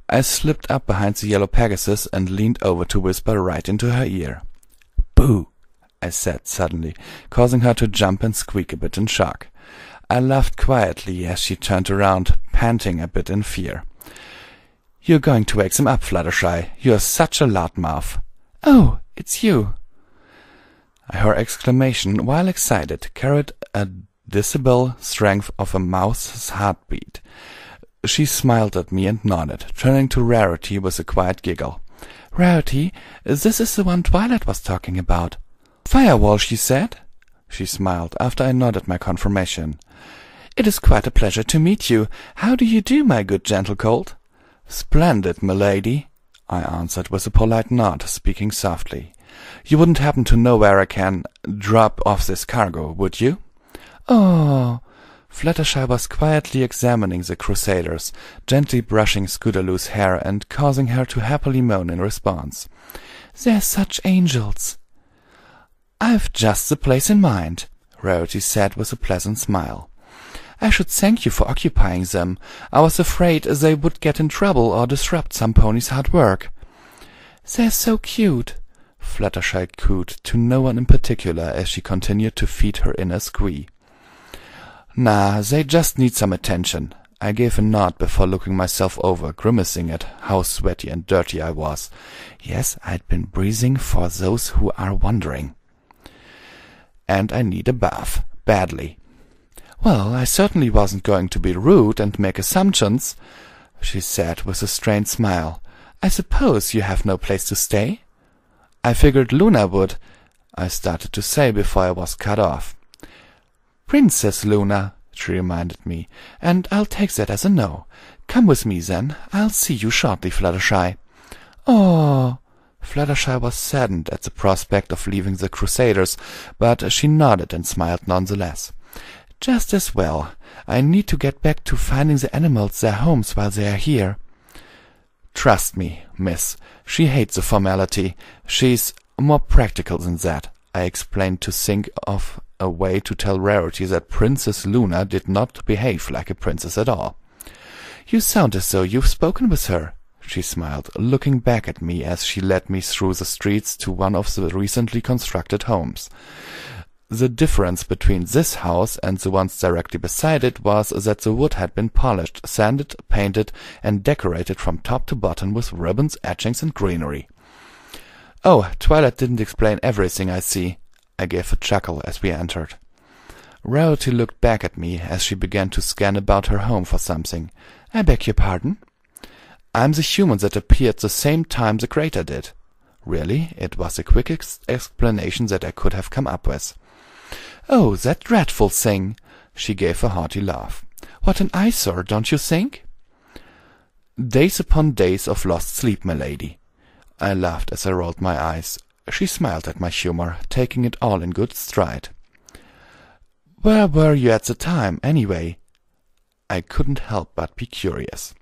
I slipped up behind the yellow Pegasus and leaned over to whisper right into her ear. "Boo!" I said suddenly, causing her to jump and squeak a bit in shock. I laughed quietly as she turned around, panting a bit in fear. "You're going to wake them up, Fluttershy. You're such a loudmouth." "Oh, it's you." Her exclamation, while excited, carried a decibel strength of a mouse's heartbeat. She smiled at me and nodded, turning to Rarity with a quiet giggle. "Rarity, this is the one Twilight was talking about." "Firewall," she said. She smiled after I nodded my confirmation. "It is quite a pleasure to meet you. How do you do, my good gentle colt?" "Splendid, milady," I answered with a polite nod, speaking softly. "You wouldn't happen to know where I can drop off this cargo, would you?" "Oh." Fluttershy was quietly examining the Crusaders, gently brushing Scootaloo's hair and causing her to happily moan in response. "They're such angels." "I've just the place in mind," Rarity said with a pleasant smile. "I should thank you for occupying them. I was afraid they would get in trouble or disrupt some pony's hard work." "They're so cute," Fluttershy cooed to no one in particular as she continued to feed her inner squee. "Nah, they just need some attention." I gave a nod before looking myself over, grimacing at how sweaty and dirty I was. Yes, I'd been breathing, for those who are wondering. And I need a bath, badly. "Well, I certainly wasn't going to be rude and make assumptions," she said with a strained smile. "I suppose you have no place to stay?" "I figured Luna would," I started to say before I was cut off. "Princess Luna," she reminded me, "and I'll take that as a no. Come with me, then. I'll see you shortly, Fluttershy." "Oh." Fluttershy was saddened at the prospect of leaving the Crusaders, but she nodded and smiled nonetheless. "Just as well. I need to get back to finding the animals their homes while they are here." "Trust me, miss, she hates a formality. She's more practical than that," I explained, to think of a way to tell Rarity that Princess Luna did not behave like a princess at all. "You sound as though you've spoken with her," she smiled, looking back at me as she led me through the streets to one of the recently constructed homes. The difference between this house and the ones directly beside it was that the wood had been polished, sanded, painted, and decorated from top to bottom with ribbons, etchings, and greenery. "Oh, Twilight didn't explain everything, I see." I gave a chuckle as we entered. Rarity looked back at me as she began to scan about her home for something. "I beg your pardon?" "I'm the human that appeared the same time the crater did." Really, it was the quickest explanation that I could have come up with. "Oh, that dreadful thing!" She gave a hearty laugh. "What an eyesore, don't you think?" "Days upon days of lost sleep, my lady." I laughed as I rolled my eyes. She smiled at my humor, taking it all in good stride. "Where were you at the time, anyway?" I couldn't help but be curious.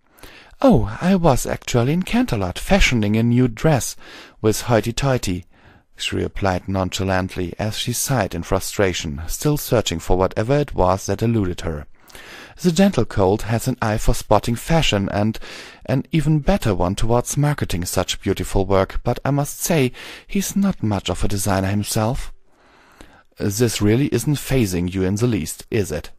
"Oh, I was actually in Canterlot, fashioning a new dress with hoity-toity," she replied nonchalantly as she sighed in frustration, still searching for whatever it was that eluded her. The gentle colt has an eye for spotting fashion, and an even better one towards marketing such beautiful work, but I must say he's not much of a designer himself." "This really isn't fazing you in the least, is it?"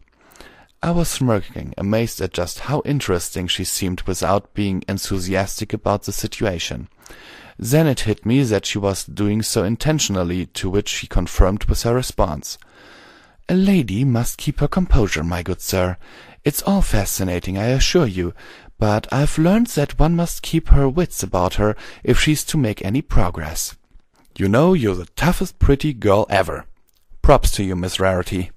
I was smirking, amazed at just how interesting she seemed without being enthusiastic about the situation. Then it hit me that she was doing so intentionally, to which she confirmed with her response. "A lady must keep her composure, my good sir. It's all fascinating, I assure you, but I've learned that one must keep her wits about her if she's to make any progress." "You know, you're the toughest pretty girl ever." "Props to you, Miss Rarity,"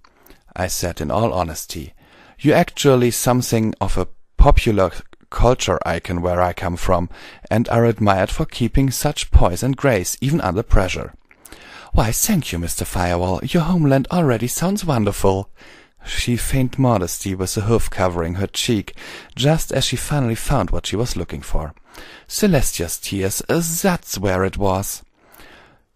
I said in all honesty. "You're actually something of a popular culture icon where I come from, and are admired for keeping such poise and grace, even under pressure." "Why, thank you, Mr. Firewall. Your homeland already sounds wonderful." She feigned modesty with a hoof covering her cheek, just as she finally found what she was looking for. "Celestia's tears, that's where it was."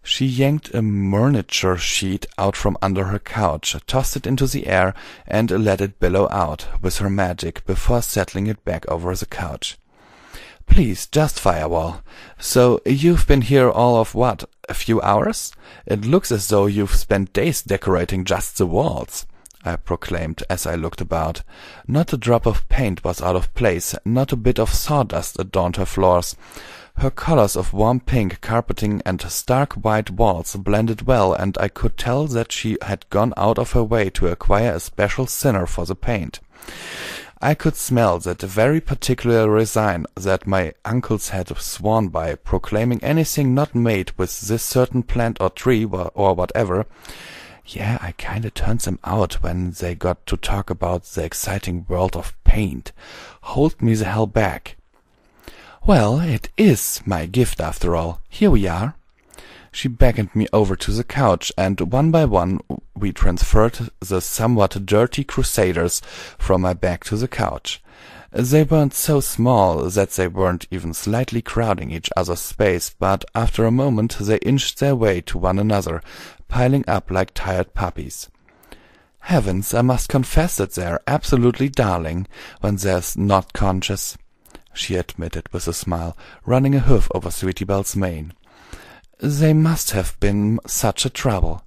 She yanked a miniature sheet out from under her couch, tossed it into the air, and let it billow out, with her magic, before settling it back over the couch. "Please, just Firewall. So you've been here all of what, a few hours? It looks as though you've spent days decorating just the walls," I proclaimed as I looked about. Not a drop of paint was out of place, not a bit of sawdust adorned her floors. Her colors of warm pink carpeting and stark white walls blended well, and I could tell that she had gone out of her way to acquire a special thinner for the paint. I could smell that very particular resign that my uncles had sworn by, proclaiming anything not made with this certain plant or tree or whatever. Yeah, I kinda turned them out when they got to talk about the exciting world of paint. Hold me the hell back. "Well, it is my gift after all. Here we are." She beckoned me over to the couch, and one by one we transferred the somewhat dirty crusaders from my back to the couch. They weren't so small that they weren't even slightly crowding each other's space, but after a moment they inched their way to one another, piling up like tired puppies. Heavens, I must confess that they're absolutely darling when they're not conscious, she admitted with a smile, running a hoof over Sweetie Belle's mane. "They must have been such a trouble."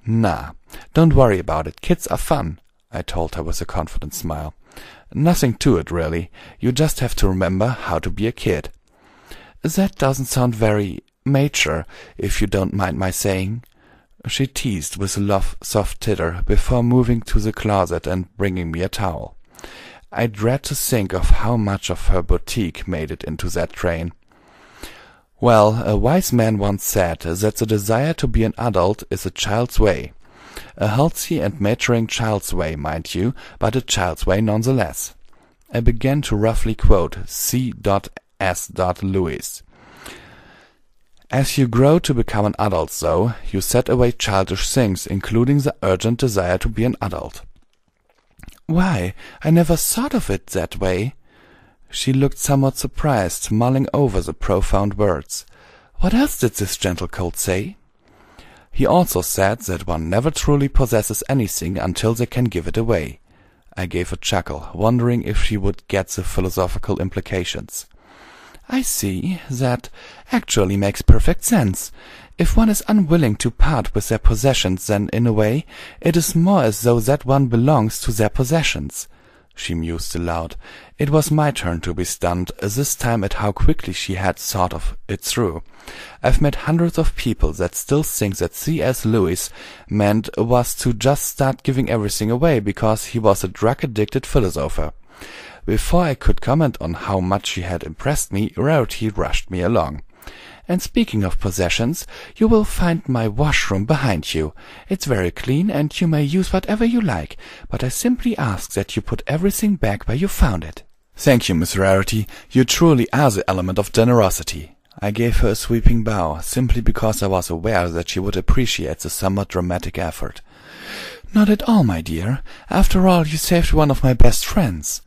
"Nah, don't worry about it. Kids are fun," I told her with a confident smile. "Nothing to it, really. You just have to remember how to be a kid." "That doesn't sound very mature, if you don't mind my saying," she teased with a soft titter before moving to the closet and bringing me a towel. I dread to think of how much of her boutique made it into that train. Well, a wise man once said that the desire to be an adult is a child's way. A healthy and maturing child's way, mind you, but a child's way nonetheless. I began to roughly quote C.S. Lewis. "As you grow to become an adult, though, you set away childish things, including the urgent desire to be an adult." "Why, I never thought of it that way." She looked somewhat surprised, mulling over the profound words. "What else did this gentle colt say?" "He also said that one never truly possesses anything until they can give it away." I gave a chuckle, wondering if she would get the philosophical implications. "I see. That actually makes perfect sense. If one is unwilling to part with their possessions, then, in a way, it is more as though that one belongs to their possessions." She mused aloud. It was my turn to be stunned, this time at how quickly she had thought of it through. I've met hundreds of people that still think that C.S. Lewis meant was to just start giving everything away because he was a drug-addicted philosopher. Before I could comment on how much she had impressed me, Rarity rushed me along. "And speaking of possessions, you will find my washroom behind you. It's very clean, and you may use whatever you like, but I simply ask that you put everything back where you found it." "Thank you, Miss Rarity. You truly are the element of generosity." I gave her a sweeping bow, simply because I was aware that she would appreciate the somewhat dramatic effort. "Not at all, my dear. After all, you saved one of my best friends."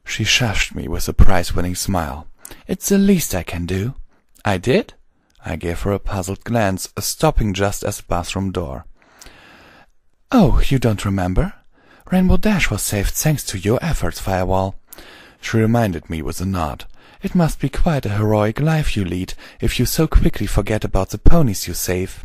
She shushed me with a prize-winning smile. "It's the least I can do." "I did?" I gave her a puzzled glance, stopping just at the bathroom door. "Oh, you don't remember? Rainbow Dash was saved thanks to your efforts, Firewall. She reminded me with a nod. It must be quite a heroic life you lead, if you so quickly forget about the ponies you save.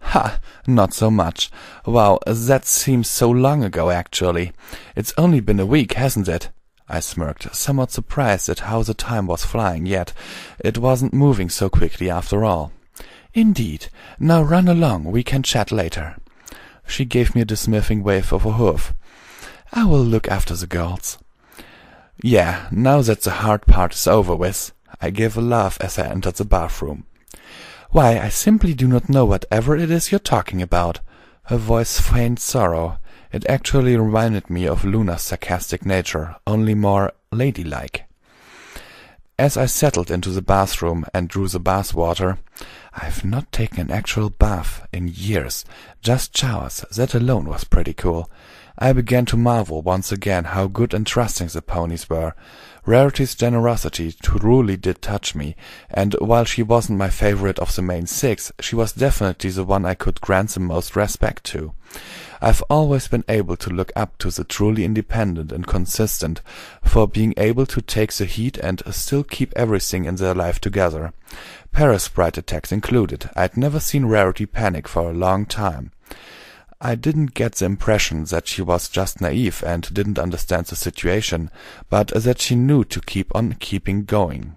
Ha! Not so much. Wow, that seems so long ago, actually. It's only been a week, hasn't it? I smirked, somewhat surprised at how the time was flying, yet it wasn't moving so quickly after all. Indeed. Now run along, we can chat later. She gave me a dismissing wave of a hoof. I will look after the girls. Yeah, now that the hard part is over with. I gave a laugh as I entered the bathroom. Why, I simply do not know whatever it is you're talking about. Her voice feigned sorrow. It actually reminded me of Luna's sarcastic nature, only more ladylike. As I settled into the bathroom and drew the bath water, I've not taken an actual bath in years, just showers. That alone was pretty cool. I began to marvel once again how good and trusting the ponies were. Rarity's generosity truly did touch me, and while she wasn't my favorite of the main six, she was definitely the one I could grant the most respect to. I've always been able to look up to the truly independent and consistent for being able to take the heat and still keep everything in their life together. Parasprite attacks included. I'd never seen Rarity panic for a long time. I didn't get the impression that she was just naive and didn't understand the situation, but that she knew to keep on keeping going.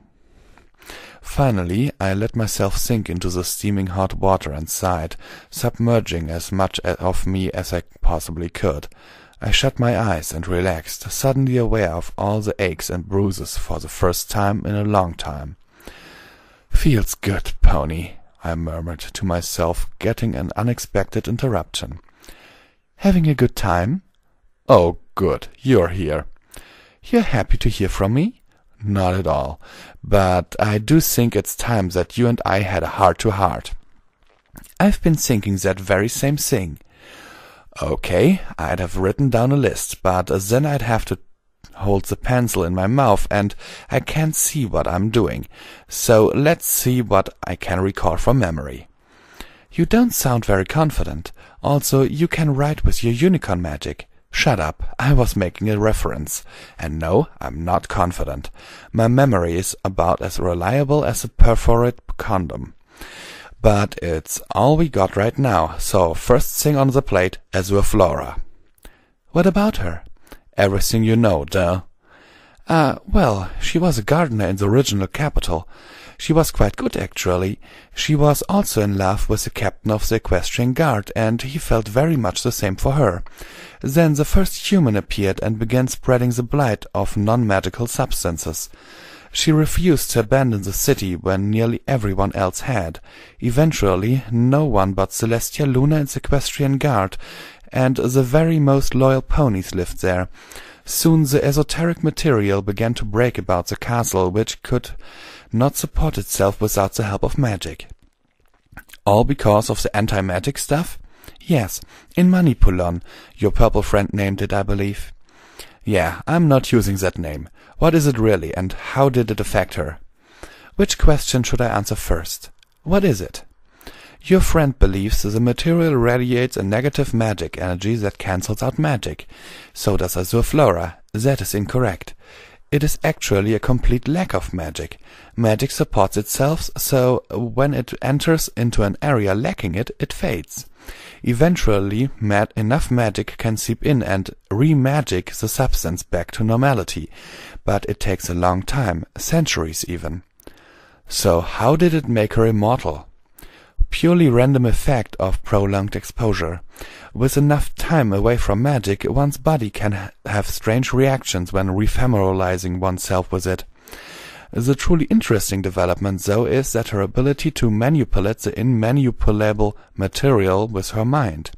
Finally, I let myself sink into the steaming hot water and sighed, submerging as much of me as I possibly could. I shut my eyes and relaxed, suddenly aware of all the aches and bruises for the first time in a long time. "Feels good, Pony," I murmured to myself, getting an unexpected interruption. "Having a good time?" "Oh, good, you're here." "You're happy to hear from me?" "Not at all, but I do think it's time that you and I had a heart-to-heart." "I've been thinking that very same thing." "Okay, I'd have written down a list, but then I'd have to hold the pencil in my mouth, and I can't see what I'm doing. So let's see what I can recall from memory." "You don't sound very confident. Also, you can write with your unicorn magic." "Shut up, I was making a reference. And no, I'm not confident. My memory is about as reliable as a perforated condom. But it's all we got right now, so first thing on the plate, Azure Flora." "What about her?" "Everything you know, duh." Well, she was a gardener in the original capital. She was quite good, actually. She was also in love with the captain of the equestrian guard, and he felt very much the same for her. Then the first human appeared and began spreading the blight of non-magical substances. She refused to abandon the city when nearly everyone else had. Eventually, no one but Celestia, Luna, and the equestrian guard, and the very most loyal ponies lived there. Soon the esoteric material began to break about the castle, which could not support itself without the help of magic. All because of the anti-magic stuff? Yes, in Manipulon. Your purple friend named it, I believe. Yeah, I'm not using that name. What is it really, and how did it affect her? Which question should I answer first? What is it? Your friend believes the material radiates a negative magic energy that cancels out magic. So does Azure Flora. That is incorrect. It is actually a complete lack of magic. Magic supports itself, so when it enters into an area lacking it, it fades. Eventually, enough magic can seep in and re-magic the substance back to normality, but it takes a long time, centuries even. So how did it make her immortal? Purely random effect of prolonged exposure. With enough time away from magic, one's body can have strange reactions when refamiliarizing oneself with it. The truly interesting development, though, is that her ability to manipulate the immanipulable material with her mind.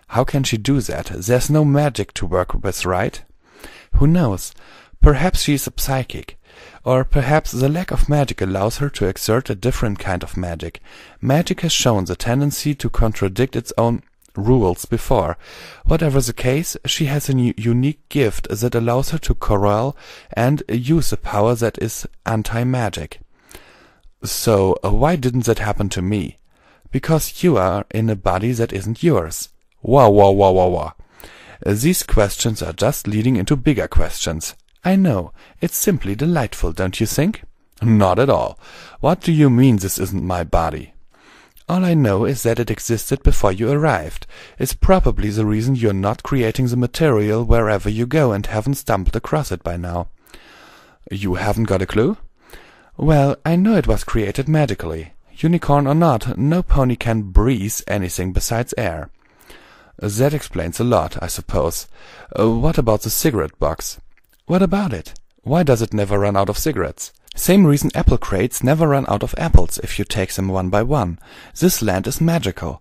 How can she do that? There's no magic to work with, right? Who knows? Perhaps she's a psychic. Or perhaps the lack of magic allows her to exert a different kind of magic. Magic has shown the tendency to contradict its own rules before. Whatever the case, she has a unique gift that allows her to corral and use a power that is anti-magic. So, why didn't that happen to me? Because you are in a body that isn't yours. Wah, wah, wah, wah, wah. These questions are just leading into bigger questions. I know, it's simply delightful, don't you think? Not at all. What do you mean this isn't my body? All I know is that it existed before you arrived. It's probably the reason you're not creating the material wherever you go and haven't stumbled across it by now. You haven't got a clue? Well, I know it was created magically. Unicorn or not, no pony can breathe anything besides air. That explains a lot, I suppose. What about the cigarette box? What about it? Why does it never run out of cigarettes? Same reason apple crates never run out of apples if you take them one by one. This land is magical.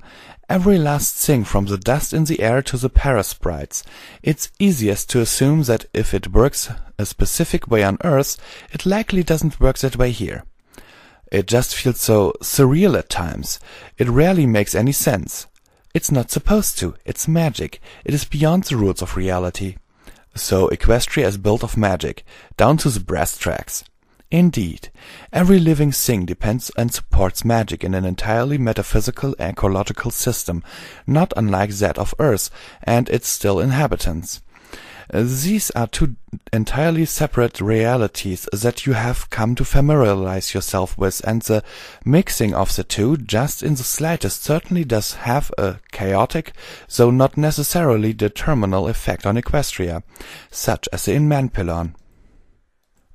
Every last thing from the dust in the air to the Paris sprites. It's easiest to assume that if it works a specific way on Earth, it likely doesn't work that way here. It just feels so surreal at times. It rarely makes any sense. It's not supposed to. It's magic. It is beyond the rules of reality. So Equestria is built of magic, down to the brass tacks. Indeed, every living thing depends and supports magic in an entirely metaphysical ecological system, not unlike that of Earth and its still inhabitants. These are two entirely separate realities that you have come to familiarize yourself with, and the mixing of the two, just in the slightest, certainly does have a chaotic, though not necessarily determinal effect on Equestria, such as the in-man pylon.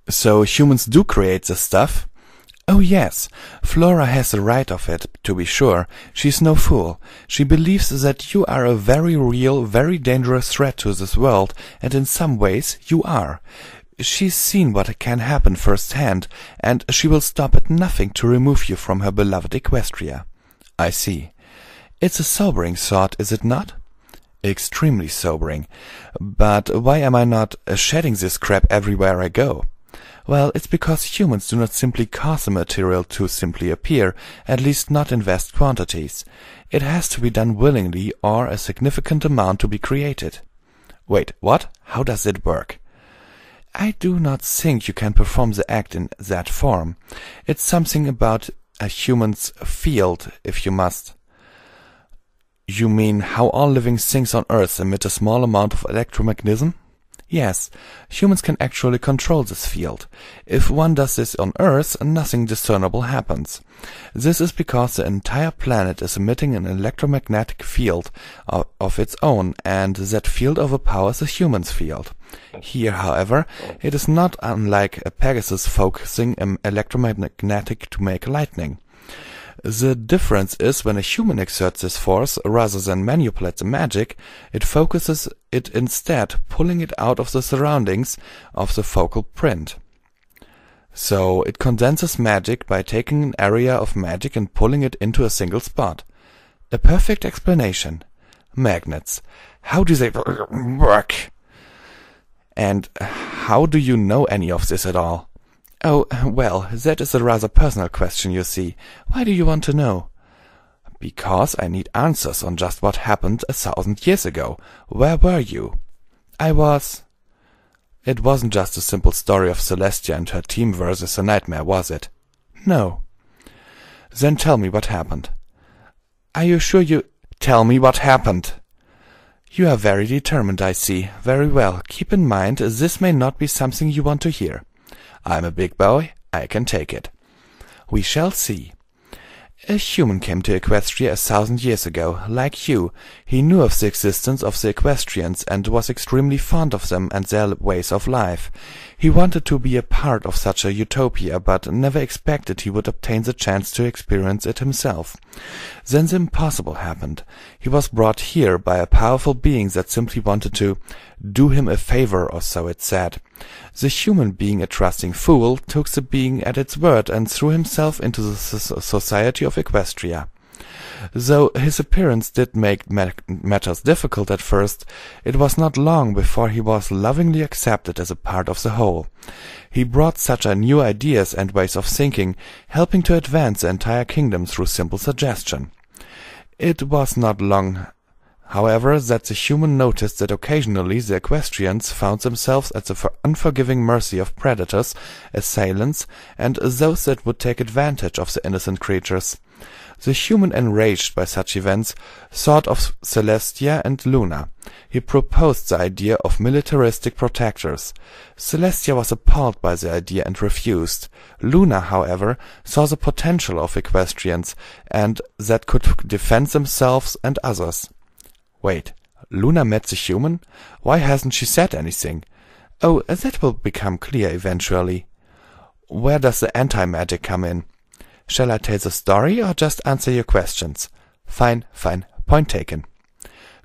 So humans do create this stuff? Oh yes, Flora has the right of it, to be sure. She's no fool. She believes that you are a very real, very dangerous threat to this world, and in some ways you are. She's seen what can happen firsthand, and she will stop at nothing to remove you from her beloved Equestria. I see. It's a sobering thought, is it not? Extremely sobering. But why am I not shedding this crap everywhere I go? Well, it's because humans do not simply cause the material to simply appear, at least not in vast quantities. It has to be done willingly or a significant amount to be created. Wait, what? How does it work? I do not think you can perform the act in that form. It's something about a human's field, if you must. You mean how all living things on Earth emit a small amount of electromagnetism? Yes, humans can actually control this field. If one does this on Earth, nothing discernible happens. This is because the entire planet is emitting an electromagnetic field of its own, and that field overpowers the human's field. Here, however, it is not unlike a Pegasus focusing electromagnetic to make lightning. The difference is when a human exerts this force, rather than manipulate the magic, it focuses it instead, pulling it out of the surroundings of the focal print. So it condenses magic by taking an area of magic and pulling it into a single spot. A perfect explanation. Magnets. How do they work? And how do you know any of this at all? Oh, well, that is a rather personal question, you see. Why do you want to know? Because I need answers on just what happened 1,000 years ago. Where were you? It wasn't just a simple story of Celestia and her team versus a nightmare, was it? No. Then tell me what happened. Are you sure you... Tell me what happened. You are very determined, I see. Very well. Keep in mind, this may not be something you want to hear. I'm a big boy, I can take it. We shall see. A human came to Equestria 1,000 years ago, like you. He knew of the existence of the Equestrians and was extremely fond of them and their ways of life. He wanted to be a part of such a utopia, but never expected he would obtain the chance to experience it himself. Then the impossible happened. He was brought here by a powerful being that simply wanted to do him a favor, or so it said. The human, being a trusting fool, took the being at its word and threw himself into the society of Equestria. Though his appearance did make matters difficult at first, it was not long before he was lovingly accepted as a part of the whole. He brought such new ideas and ways of thinking, helping to advance the entire kingdom through simple suggestion. It was not long, however, that the human noticed that occasionally the Equestrians found themselves at the unforgiving mercy of predators, assailants, and those that would take advantage of the innocent creatures. The human, enraged by such events, thought of Celestia and Luna. He proposed the idea of militaristic protectors. Celestia was appalled by the idea and refused. Luna, however, saw the potential of equestrians, and that could defend themselves and others. Wait, Luna met the human? Why hasn't she said anything? Oh, that will become clear eventually. Where does the anti-magic come in? Shall I tell the story or just answer your questions? Fine, point taken.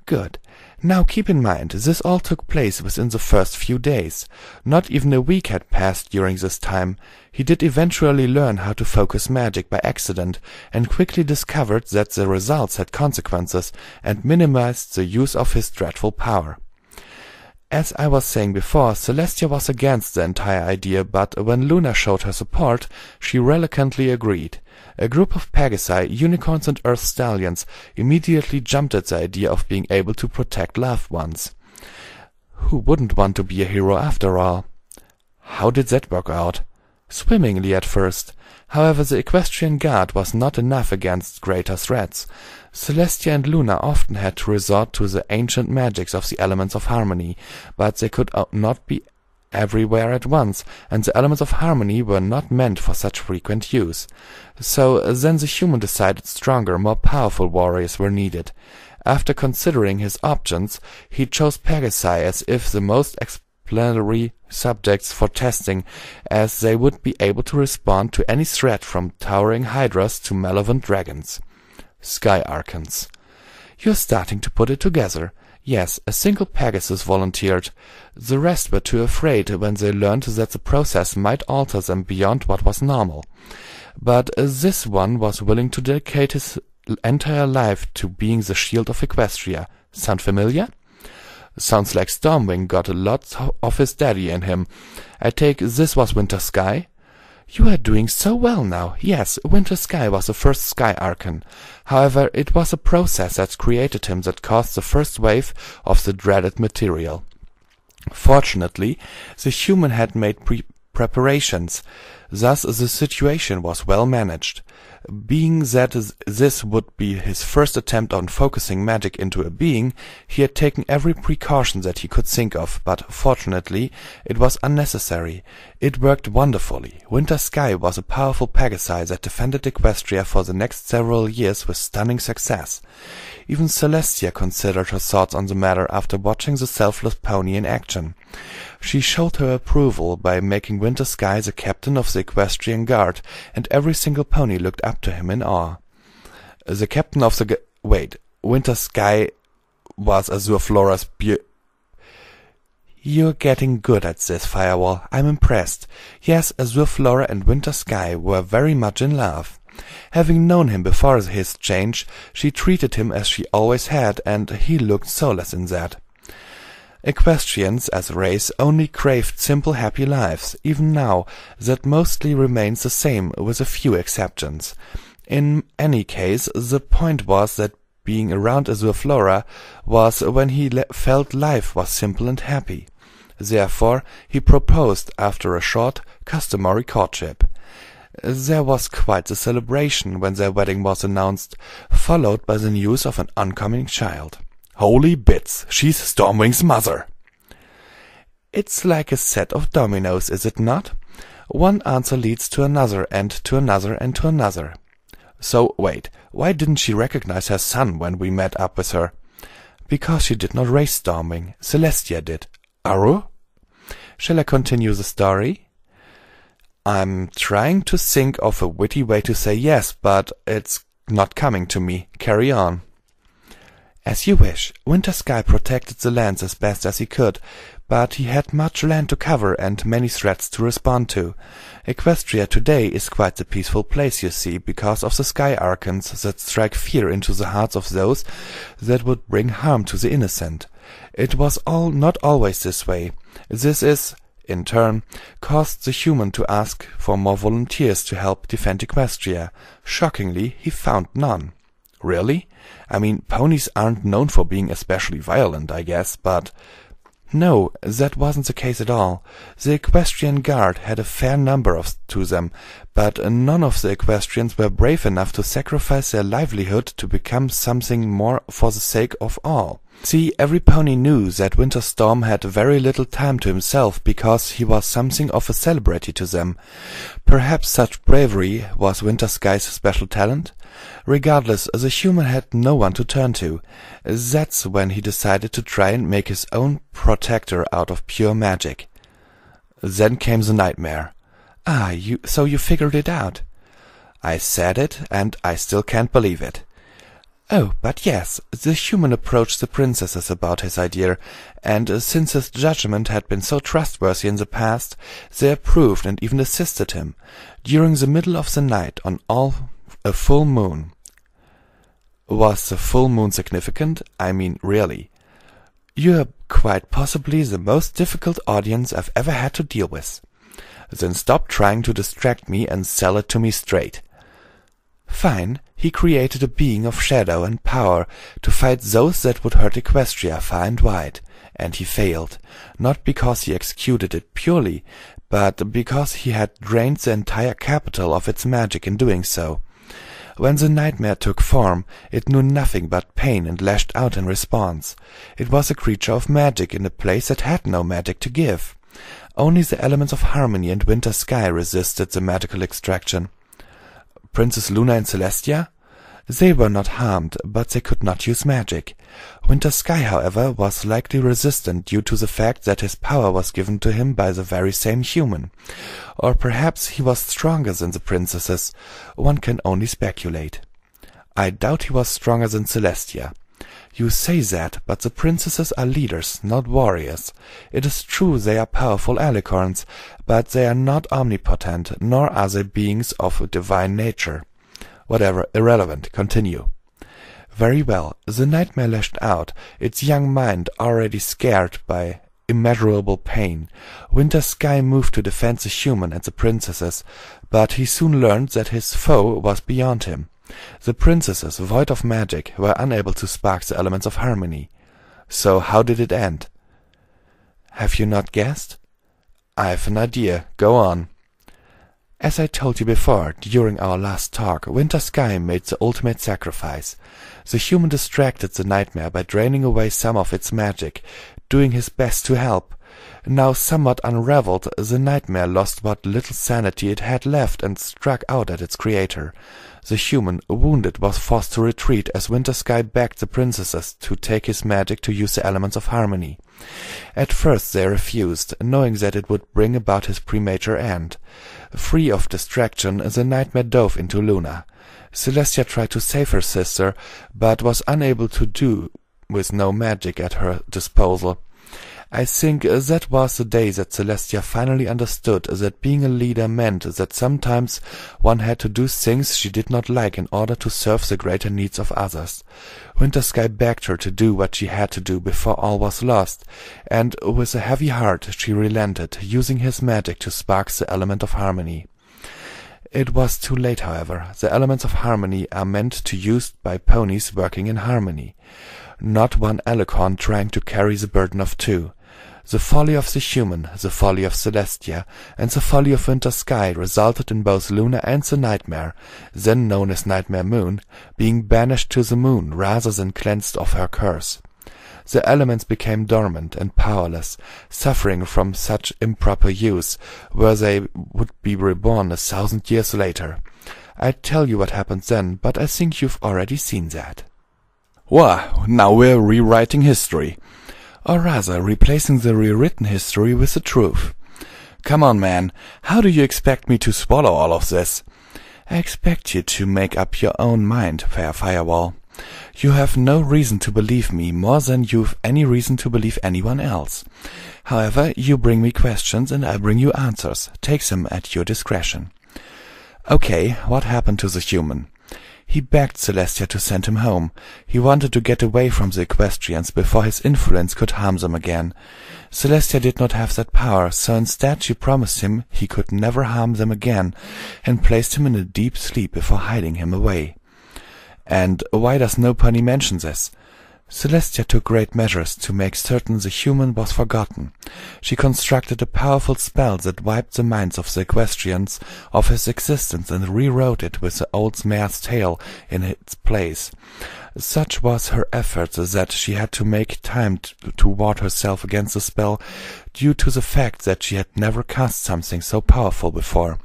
Good. Now keep in mind, this all took place within the first few days. Not even a week had passed during this time. He did eventually learn how to focus magic by accident, and quickly discovered that the results had consequences, and minimized the use of his dreadful power. As I was saying before, Celestia was against the entire idea, but when Luna showed her support, she reluctantly agreed. A group of Pegasi, unicorns and earth stallions, immediately jumped at the idea of being able to protect loved ones. Who wouldn't want to be a hero after all? How did that work out? Swimmingly at first. However, the equestrian guard was not enough against greater threats. Celestia and Luna often had to resort to the ancient magics of the elements of harmony, but they could not be everywhere at once, and the elements of harmony were not meant for such frequent use. So then the human decided stronger, more powerful warriors were needed. After considering his options, he chose Pegasi as if the most exemplary subjects for testing, as they would be able to respond to any threat from towering hydras to malevolent dragons. Sky Archons. You're starting to put it together. Yes, a single Pegasus volunteered. The rest were too afraid when they learned that the process might alter them beyond what was normal. But this one was willing to dedicate his entire life to being the shield of Equestria. Sound familiar? Sounds like Stormwing got a lot of his daddy in him. I take this was Winter Sky? You are doing so well now. Yes, Winter Sky was the first Sky Archon. However, it was a process that created him that caused the first wave of the dreaded material. Fortunately, the human had made preparations. Thus, the situation was well managed. Being that this would be his first attempt on focusing magic into a being, he had taken every precaution that he could think of, but fortunately it was unnecessary. It worked wonderfully. Winter Sky was a powerful Pegasi that defended Equestria for the next several years with stunning success. Even Celestia considered her thoughts on the matter after watching the selfless pony in action. She showed her approval by making Winter Sky the captain of the Equestrian Guard, and every single pony looked up to him in awe. The captain of the Winter Sky was Azure Flora's You're getting good at this, Firewall. I'm impressed. Yes, Azure Flora and Winter Sky were very much in love. Having known him before his change, she treated him as she always had, and he looked soulless in that. Equestrians, as a race, only craved simple, happy lives. Even now, that mostly remains the same, with a few exceptions. In any case, the point was that being around Azure Flora was when he felt life was simple and happy. Therefore, he proposed after a short, customary courtship. There was quite the celebration when their wedding was announced, followed by the news of an oncoming child. Holy bits, she's Stormwing's mother! It's like a set of dominoes, is it not? One answer leads to another, and to another, and to another. So, wait, why didn't she recognize her son when we met up with her? Because she did not raise Stormwing. Celestia did. Aru? Shall I continue the story? I'm trying to think of a witty way to say yes, but it's not coming to me. Carry on. As you wish. Winter Sky protected the lands as best as he could, but he had much land to cover and many threats to respond to. Equestria today is quite a peaceful place, you see, because of the Sky Archons that strike fear into the hearts of those that would bring harm to the innocent. It was not always this way. This is, in turn, caused the human to ask for more volunteers to help defend Equestria. Shockingly, he found none. Really? I mean, ponies aren't known for being especially violent, I guess, but... No, that wasn't the case at all. The equestrian guard had a fair number to them, but none of the equestrians were brave enough to sacrifice their livelihood to become something more for the sake of all. See, every pony knew that Winter Storm had very little time to himself because he was something of a celebrity to them. Perhaps such bravery was Winter Sky's special talent? Regardless, the human had no one to turn to. That's when he decided to try and make his own protector out of pure magic. Then came the nightmare. "Ah, so you figured it out?" I said it, and I still can't believe it. "Oh, but yes, the human approached the princesses about his idea, and since his judgment had been so trustworthy in the past, they approved and even assisted him. During the middle of the night, on a full moon." Was the full moon significant? I mean, really. "You're quite possibly the most difficult audience I've ever had to deal with." "Then stop trying to distract me and sell it to me straight." "Fine. He created a being of shadow and power to fight those that would hurt Equestria far and wide. And he failed. Not because he executed it purely, but because he had drained the entire capital of its magic in doing so. When the nightmare took form, it knew nothing but pain and lashed out in response. It was a creature of magic in a place that had no magic to give. Only the elements of harmony and Winter Sky resisted the magical extraction." "Princess Luna and Celestia?" "They were not harmed, but they could not use magic. Winter Sky, however, was likely resistant due to the fact that his power was given to him by the very same human. Or perhaps he was stronger than the princesses. One can only speculate. I doubt he was stronger than Celestia. You say that, but the princesses are leaders, not warriors. It is true they are powerful alicorns, but they are not omnipotent, nor are they beings of a divine nature. Whatever, irrelevant, continue." "Very well. The nightmare lashed out, its young mind already scared by immeasurable pain. Winter Sky moved to defend the human and the princesses, but he soon learned that his foe was beyond him. The princesses, void of magic, were unable to spark the elements of harmony. So how did it end?" "Have you not guessed?" "I've an idea. Go on." "As I told you before, during our last talk, Winter Sky made the ultimate sacrifice. The human distracted the nightmare by draining away some of its magic, doing his best to help. Now somewhat unraveled, the nightmare lost what little sanity it had left and struck out at its creator. The human, wounded, was forced to retreat as Winter Sky begged the princesses to take his magic to use the elements of harmony. At first they refused, knowing that it would bring about his premature end. Free of distraction, the nightmare dove into Luna. Celestia tried to save her sister, but was unable to do with no magic at her disposal. I think that was the day that Celestia finally understood that being a leader meant that sometimes one had to do things she did not like in order to serve the greater needs of others. Winter Sky begged her to do what she had to do before all was lost, and with a heavy heart she relented, using his magic to spark the element of harmony. It was too late, however. The elements of harmony are meant to be used by ponies working in harmony, not one alicorn trying to carry the burden of two. The folly of the human, the folly of Celestia, and the folly of Winter Sky resulted in both Luna and the Nightmare, then known as Nightmare Moon, being banished to the moon rather than cleansed of her curse. The elements became dormant and powerless, suffering from such improper use, where they would be reborn 1,000 years later. I'd tell you what happened then, but I think you've already seen that.
Wow, now we're rewriting history.
Or rather, replacing the rewritten history with the truth.
Come on, man. How do you expect me to swallow all of this?
I expect you to make up your own mind, Fair Firewall. You have no reason to believe me more than you've any reason to believe anyone else. However, you bring me questions and I bring you answers. Take them at your discretion. Okay, what happened to the human? He begged Celestia to send him home. He wanted to get away from the equestrians before his influence could harm them again. Celestia did not have that power, so instead she promised him he could never harm them again, and placed him in a deep sleep before hiding him away. And why does no pony mention this? Celestia took great measures to make certain the human was forgotten. She constructed a powerful spell that wiped the minds of the equestrians of his existence and rewrote it with the old mare's tail in its place. Such was her effort that she had to make time to ward herself against the spell, due to the fact that she had never cast something so powerful before.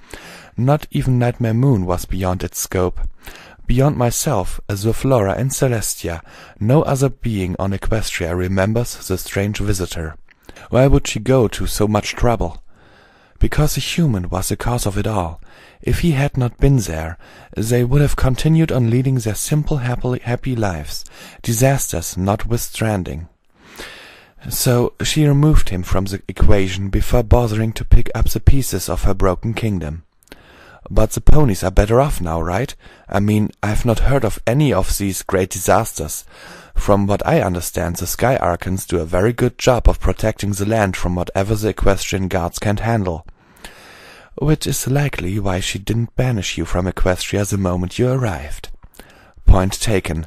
Not even Nightmare Moon was beyond its scope. Beyond myself, Azure Flora and Celestia, no other being on Equestria remembers the strange visitor. Why would she go to so much trouble? Because a human was the cause of it all. If he had not been there, they would have continued on leading their simple, happy lives, disasters notwithstanding. So she removed him from the equation before bothering to pick up the pieces of her broken kingdom. But the ponies are better off now, right? I mean, I've not heard of any of these great disasters. From what I understand, the Sky Archons do a very good job of protecting the land from whatever the equestrian guards can't handle. Which is likely why she didn't banish you from Equestria the moment you arrived. Point taken.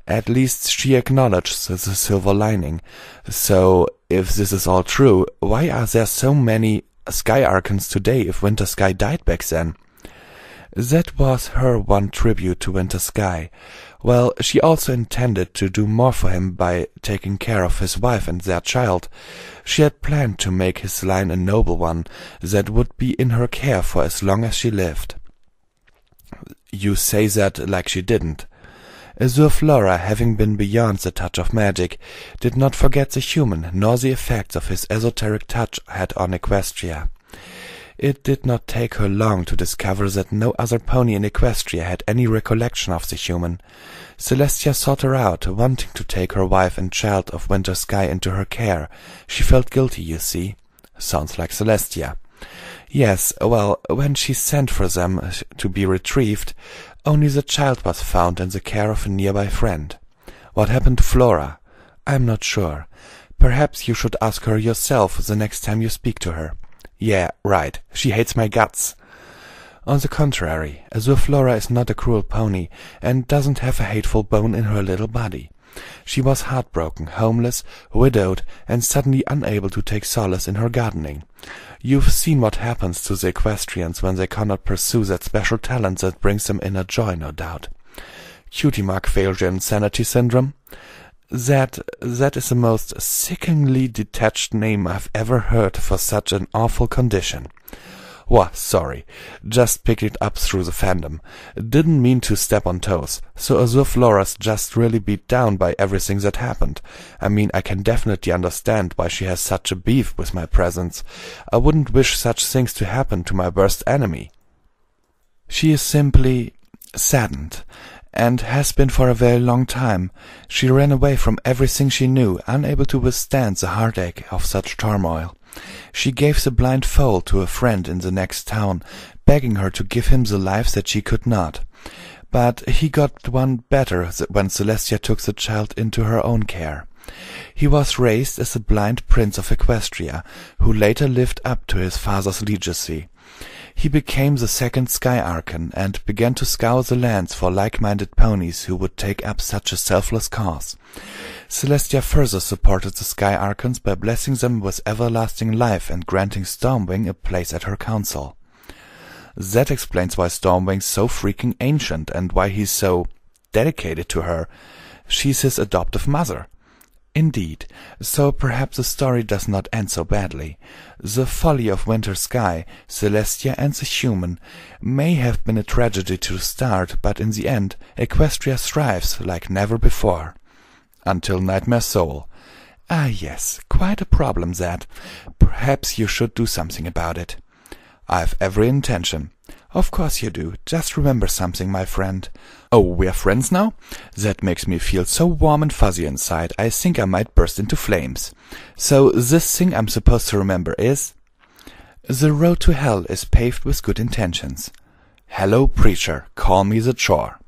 At least she acknowledged the silver lining. So, if this is all true, why are there so many Sky Archons today if Winter Sky died back then? That was her one tribute to Winter Sky. Well, she also intended to do more for him by taking care of his wife and their child. She had planned to make his line a noble one that would be in her care for as long as she lived. You say that like she didn't. Azure Flora, having been beyond the touch of magic, did not forget the human nor the effects of his esoteric touch had on Equestria. It did not take her long to discover that no other pony in Equestria had any recollection of the human. Celestia sought her out, wanting to take her wife and child of Winter Sky into her care. She felt guilty, you see. Sounds like Celestia. Yes, well, when she sent for them to be retrieved, only the child was found in the care of a nearby friend. What happened to Flora? I'm not sure. Perhaps you should ask her yourself the next time you speak to her. Yeah, right. She hates my guts. On the contrary, Azure Flora is not a cruel pony, and doesn't have a hateful bone in her little body. She was heartbroken, homeless, widowed, and suddenly unable to take solace in her gardening. You've seen what happens to the equestrians when they cannot pursue that special talent that brings them inner joy, no doubt. Cutie mark failure insanity syndrome? That is the most sickeningly detached name I've ever heard for such an awful condition. Wah, sorry. Just picked it up through the fandom. Didn't mean to step on toes. So Azure Flora's just really beat down by everything that happened. I mean, I can definitely understand why she has such a beef with my presence. I wouldn't wish such things to happen to my worst enemy. She is simply saddened, and has been for a very long time. She ran away from everything she knew, unable to withstand the heartache of such turmoil. She gave the blind foal to a friend in the next town, begging her to give him the life that she could not. But he got one better when Celestia took the child into her own care. He was raised as the blind prince of Equestria, who later lived up to his father's legacy. He became the second Sky Archon and began to scour the lands for like-minded ponies who would take up such a selfless cause. Celestia further supported the Sky Archons by blessing them with everlasting life and granting Stormwing a place at her council. That explains why Stormwing's so freaking ancient and why he's so dedicated to her. She's his adoptive mother. Indeed, so perhaps the story does not end so badly. The folly of Winter Sky, Celestia and the human may have been a tragedy to start, but in the end Equestria thrives like never before. Until Nightmare Soul. Ah yes, quite a problem that. Perhaps you should do something about it. I've every intention. Of course you do. Just remember something, my friend. Oh, we're friends now? That makes me feel so warm and fuzzy inside, I think I might burst into flames. So this thing I'm supposed to remember is... The road to hell is paved with good intentions. Hello, preacher. Call me the chore.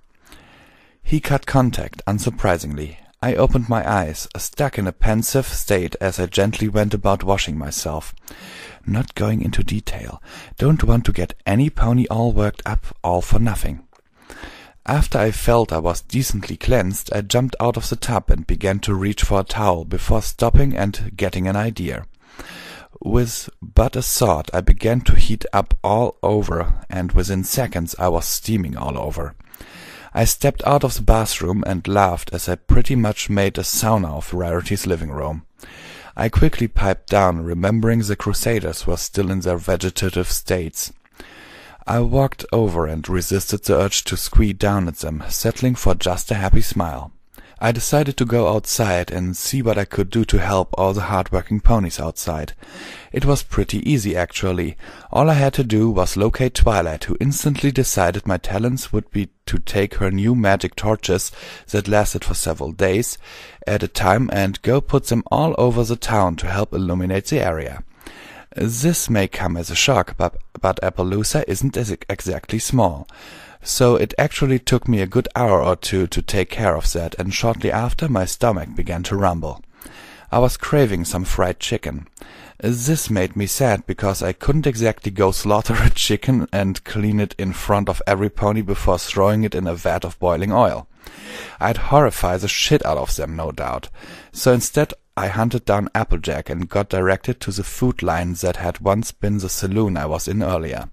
He cut contact, unsurprisingly. I opened my eyes, stuck in a pensive state as I gently went about washing myself. Not going into detail. Don't want to get any pony all worked up, all for nothing. After I felt I was decently cleansed, I jumped out of the tub and began to reach for a towel before stopping and getting an idea. With but a thought, I began to heat up all over, and within seconds I was steaming all over. I stepped out of the bathroom and laughed as I pretty much made a sauna of Rarity's living room. I quickly piped down, remembering the Crusaders were still in their vegetative states. I walked over and resisted the urge to squee down at them, settling for just a happy smile. I decided to go outside and see what I could do to help all the hard-working ponies outside. It was pretty easy, actually. All I had to do was locate Twilight, who instantly decided my talents would be to take her new magic torches that lasted for several days at a time and go put them all over the town to help illuminate the area. This may come as a shock, but Appaloosa isn't exactly small. So it actually took me a good hour or two to take care of that, and shortly after my stomach began to rumble. I was craving some fried chicken. This made me sad because I couldn't exactly go slaughter a chicken and clean it in front of every pony before throwing it in a vat of boiling oil. I'd horrify the shit out of them, no doubt. So instead I hunted down Applejack and got directed to the food line that had once been the saloon I was in earlier.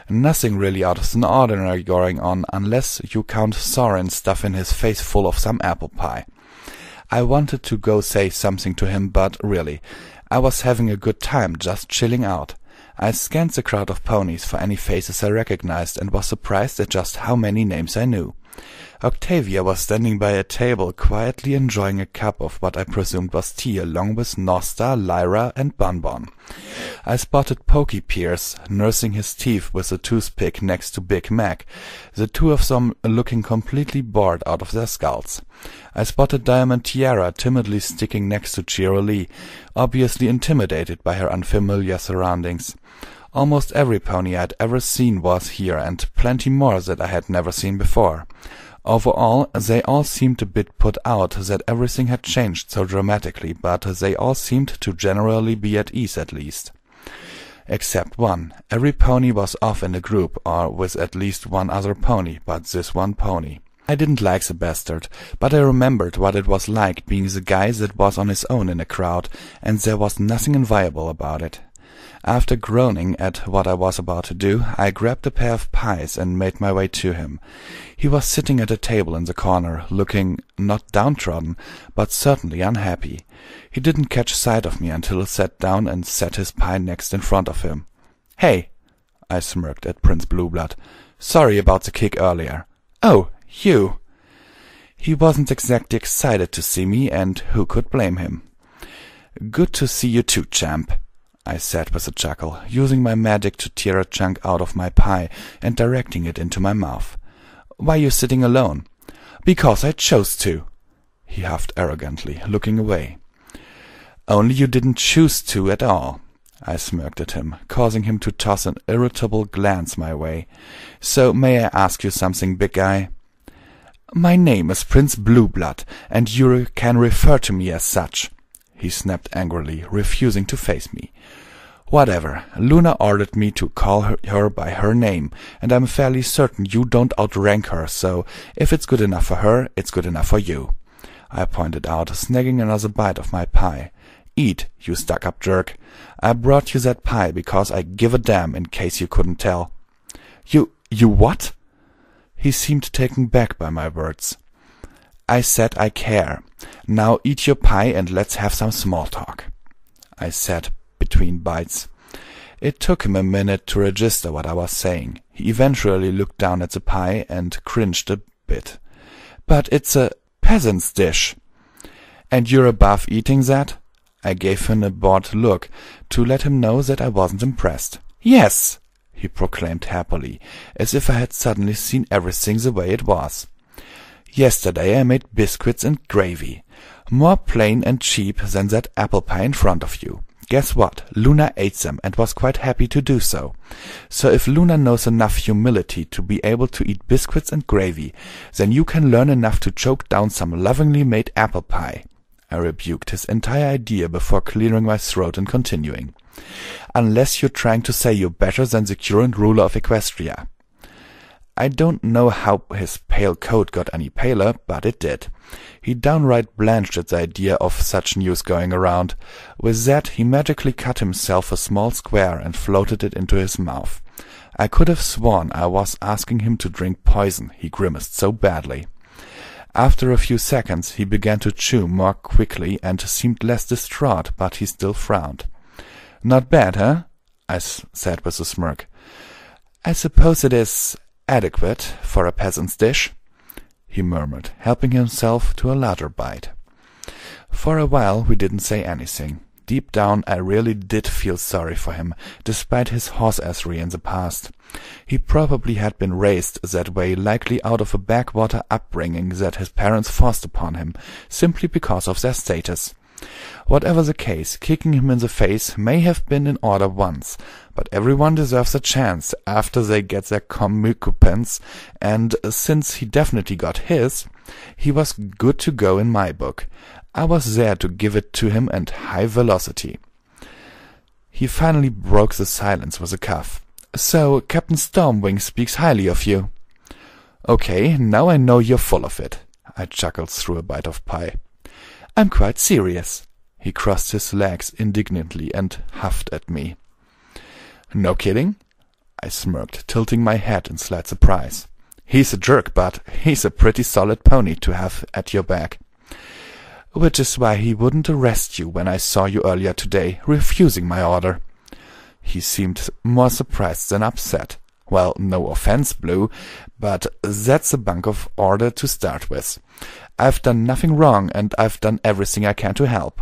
Nothing really out of the ordinary going on, unless you count Soren stuffing his face full of some apple pie. I wanted to go say something to him, but really, I was having a good time just chilling out. I scanned the crowd of ponies for any faces I recognized and was surprised at just how many names I knew. Octavia was standing by a table, quietly enjoying a cup of what I presumed was tea, along with Nostar, Lyra, and Bonbon. I spotted Pokey Pierce nursing his teeth with a toothpick next to Big Mac, the two of them looking completely bored out of their skulls. I spotted Diamond Tiara timidly sticking next to Cheerilee, obviously intimidated by her unfamiliar surroundings. Almost every pony I'd ever seen was here, and plenty more that I had never seen before. Overall, they all seemed a bit put out that everything had changed so dramatically, but they all seemed to generally be at ease at least. Except one. Every pony was off in a group, or with at least one other pony, but this one pony. I didn't like the bastard, but I remembered what it was like being the guy that was on his own in a crowd, and there was nothing enviable about it. After groaning at what I was about to do, I grabbed a pair of pies and made my way to him. He was sitting at a table in the corner, looking not downtrodden, but certainly unhappy. He didn't catch sight of me until he sat down and set his pie next in front of him. "Hey," I smirked at Prince Blueblood. "Sorry about the kick earlier." "Oh, you." He wasn't exactly excited to see me, and who could blame him? "Good to see you too, champ," I said with a chuckle, using my magic to tear a chunk out of my pie and directing it into my mouth. "Why you sitting alone?" "Because I chose to," he huffed arrogantly, looking away. "Only you didn't choose to at all," I smirked at him, causing him to toss an irritable glance my way. "So may I ask you something, big guy?" "My name is Prince Blueblood, and you can refer to me as such," he snapped angrily, refusing to face me. "Whatever. Luna ordered me to call her by her name, and I'm fairly certain you don't outrank her, so if it's good enough for her, it's good enough for you," I pointed out, snagging another bite of my pie. "Eat, you stuck-up jerk. I brought you that pie because I give a damn, in case you couldn't tell." You what?" He seemed taken back by my words. "I said I care. Now eat your pie and let's have some small talk," I said between bites. It took him a minute to register what I was saying. He eventually looked down at the pie and cringed a bit. "But it's a peasant's dish." "And you're above eating that?" I gave him a bored look to let him know that I wasn't impressed. "Yes," he proclaimed happily, as if I had suddenly seen everything the way it was. "Yesterday I made biscuits and gravy. More plain and cheap than that apple pie in front of you. Guess what? Luna ate them and was quite happy to do so. So if Luna knows enough humility to be able to eat biscuits and gravy, then you can learn enough to choke down some lovingly made apple pie." I rebuked his entire idea before clearing my throat and continuing. "Unless you're trying to say you're better than the current ruler of Equestria." I don't know how his pale coat got any paler, but it did. He downright blanched at the idea of such news going around. With that, he magically cut himself a small square and floated it into his mouth. I could have sworn I was asking him to drink poison, he grimaced so badly. After a few seconds, he began to chew more quickly and seemed less distraught, but he still frowned. "Not bad, huh?" I said with a smirk. "I suppose it is adequate for a peasant's dish," he murmured, helping himself to a larger bite. For a while we didn't say anything. Deep down I really did feel sorry for him, despite his horseassery in the past. He probably had been raised that way, likely out of a backwater upbringing that his parents forced upon him, simply because of their status. Whatever the case, kicking him in the face may have been in order once, but everyone deserves a chance after they get their comeuppance, and since he definitely got his, he was good to go in my book. I was there to give it to him at high velocity. He finally broke the silence with a cough. "So, Captain Stormwing speaks highly of you." "Okay, now I know you're full of it," I chuckled through a bite of pie. "I'm quite serious." He crossed his legs indignantly and huffed at me. "No kidding?" I smirked, tilting my head in slight surprise. "He's a jerk, but he's a pretty solid pony to have at your back." "Which is why he wouldn't arrest you when I saw you earlier today, refusing my order." He seemed more surprised than upset. "Well, no offense, Blue, but that's a bunk of order to start with. I've done nothing wrong, and I've done everything I can to help."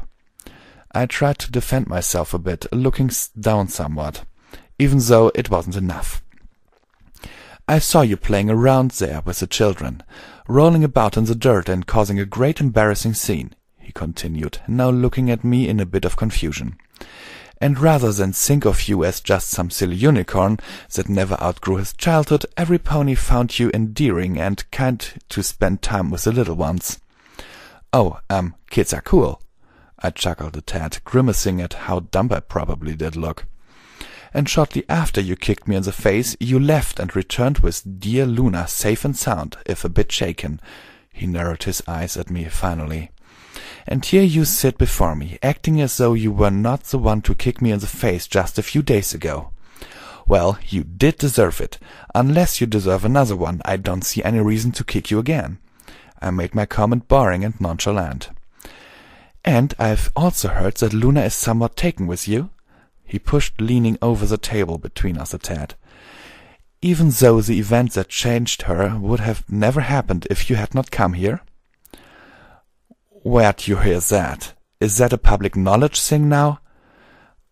I tried to defend myself a bit, looking down somewhat, even though it wasn't enough. "I saw you playing around there with the children, rolling about in the dirt and causing a great embarrassing scene," he continued, now looking at me in a bit of confusion. "And rather than think of you as just some silly unicorn that never outgrew his childhood, every pony found you endearing and kind to spend time with the little ones." "Oh, kids are cool," I chuckled a tad, grimacing at how dumb I probably did look. "And shortly after you kicked me in the face, you left and returned with dear Luna safe and sound, if a bit shaken." He narrowed his eyes at me finally. "And here you sit before me, acting as though you were not the one to kick me in the face just a few days ago. Well, you did deserve it. Unless you deserve another one, I don't see any reason to kick you again." I made my comment boring and nonchalant. "And I've also heard that Luna is somewhat taken with you." He pushed leaning over the table between us a tad. "Even though the event that changed her would have never happened if you had not come here?" "Where'd you hear that? Is that a public knowledge thing now?"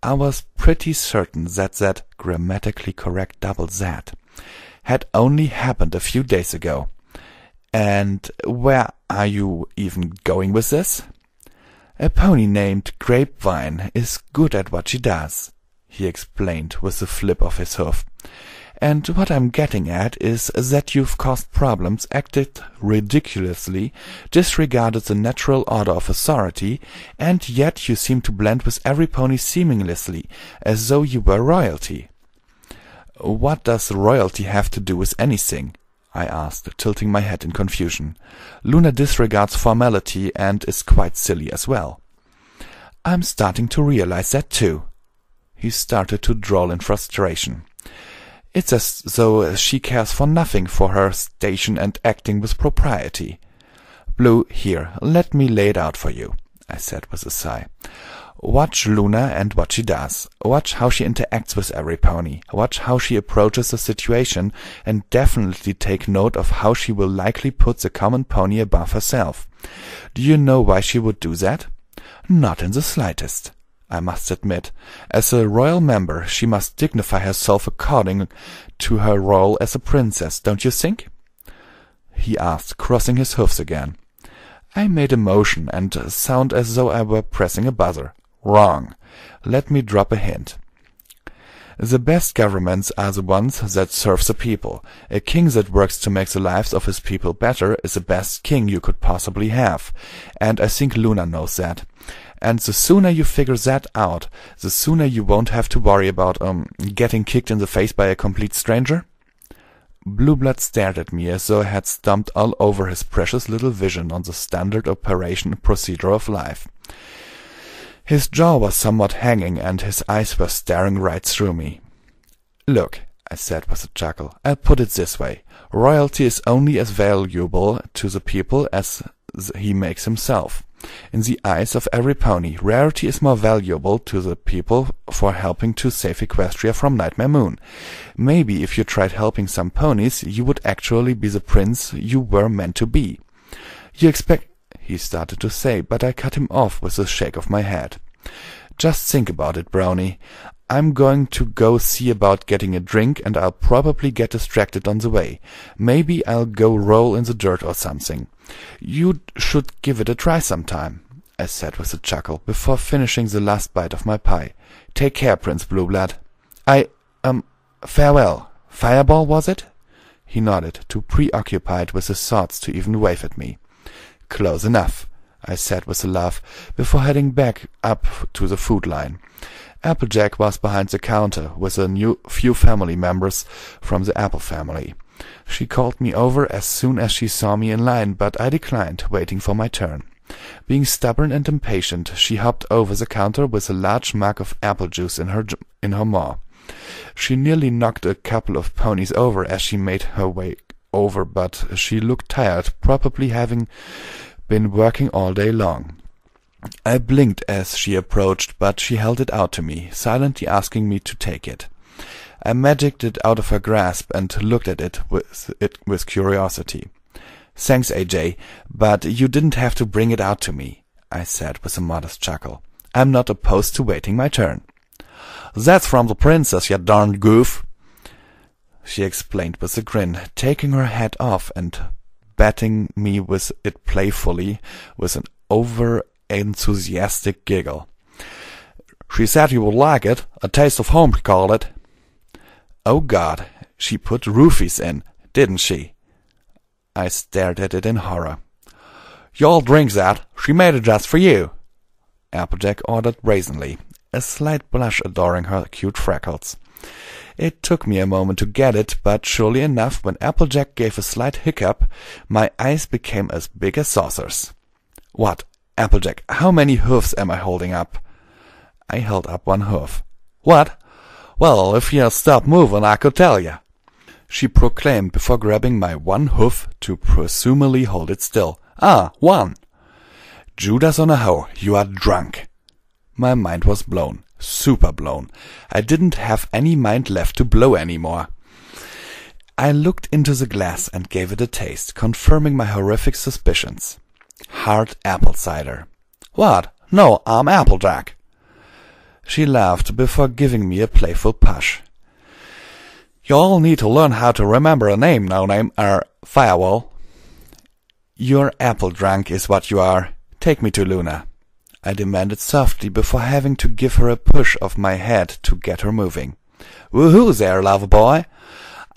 I was pretty certain that grammatically correct double that had only happened a few days ago. "And where are you even going with this?" "A pony named Grapevine is good at what she does," he explained with a flip of his hoof. "And what I'm getting at is that you've caused problems, acted ridiculously, disregarded the natural order of authority, and yet you seem to blend with every pony seamlessly, as though you were royalty." "What does royalty have to do with anything?" I asked, tilting my head in confusion. "Luna disregards formality and is quite silly as well." "I'm starting to realize that too." He started to drawl in frustration. "It's as though she cares for nothing for her station and acting with propriety." "Blue, here, let me lay it out for you," I said with a sigh. "Watch Luna and what she does. Watch how she interacts with every pony. Watch how she approaches the situation, and definitely take note of how she will likely put the common pony above herself. Do you know why she would do that? Not in the slightest. I must admit, as a royal member, she must dignify herself according to her role as a princess, don't you think?" he asked, crossing his hoofs again. I made a motion and sound as though I were pressing a buzzer. "Wrong. Let me drop a hint. The best governments are the ones that serve the people. A king that works to make the lives of his people better is the best king you could possibly have, and I think Luna knows that. And the sooner you figure that out, the sooner you won't have to worry about getting kicked in the face by a complete stranger." Blue Blood stared at me as though I had stomped all over his precious little vision on the standard operation procedure of life. His jaw was somewhat hanging, and his eyes were staring right through me. "Look," I said with a chuckle, "I'll put it this way. Royalty is only as valuable to the people as he makes himself. In the eyes of every pony, rarity is more valuable to the people for helping to save Equestria from Nightmare Moon. Maybe if you tried helping some ponies, you would actually be the prince you were meant to be. You expect—" he started to say, but I cut him off with a shake of my head. "Just think about it, Brownie. I'm going to go see about getting a drink, and I'll probably get distracted on the way. Maybe I'll go roll in the dirt or something. You should give it a try sometime," I said with a chuckle, before finishing the last bite of my pie. "Take care, Prince Blueblood." Farewell. Fireball, was it?" He nodded, too preoccupied with his thoughts to even wave at me. "Close enough," I said with a laugh, before heading back up to the food line. Applejack was behind the counter with a few family members from the Apple family. She called me over as soon as she saw me in line, but I declined, waiting for my turn. Being stubborn and impatient, she hopped over the counter with a large mug of apple juice in her maw. She nearly knocked a couple of ponies over as she made her way over, but she looked tired, probably having been working all day long. I blinked as she approached, but she held it out to me, silently asking me to take it. I magicked it out of her grasp and looked at it with curiosity. "Thanks, AJ, but you didn't have to bring it out to me," I said with a modest chuckle. "I'm not opposed to waiting my turn." "That's from the princess, you darned goof," she explained with a grin, taking her hat off and batting me with it playfully with an over-enthusiastic giggle. "She said you would like it. A taste of home, she called it." "Oh God, she put roofies in, didn't she?" I stared at it in horror. "You'll drink that. She made it just for you," Applejack ordered brazenly, a slight blush adoring her cute freckles. It took me a moment to get it, but surely enough, when Applejack gave a slight hiccup, my eyes became as big as saucers. "What, Applejack, how many hoofs am I holding up?" I held up one hoof. "What? Well, if you'll stop moving, I could tell you," she proclaimed before grabbing my one hoof to presumably hold it still. "Ah, one." "Judas on a hoe, you are drunk." My mind was blown. Super blown. I didn't have any mind left to blow anymore. I looked into the glass and gave it a taste, confirming my horrific suspicions. Hard apple cider. "What? No, I'm Applejack." She laughed before giving me a playful push. "You'll need to learn how to remember a name, Firewall." "You're apple drunk is what you are. Take me to Luna," I demanded softly before having to give her a push of my head to get her moving. "Woohoo there, lover boy.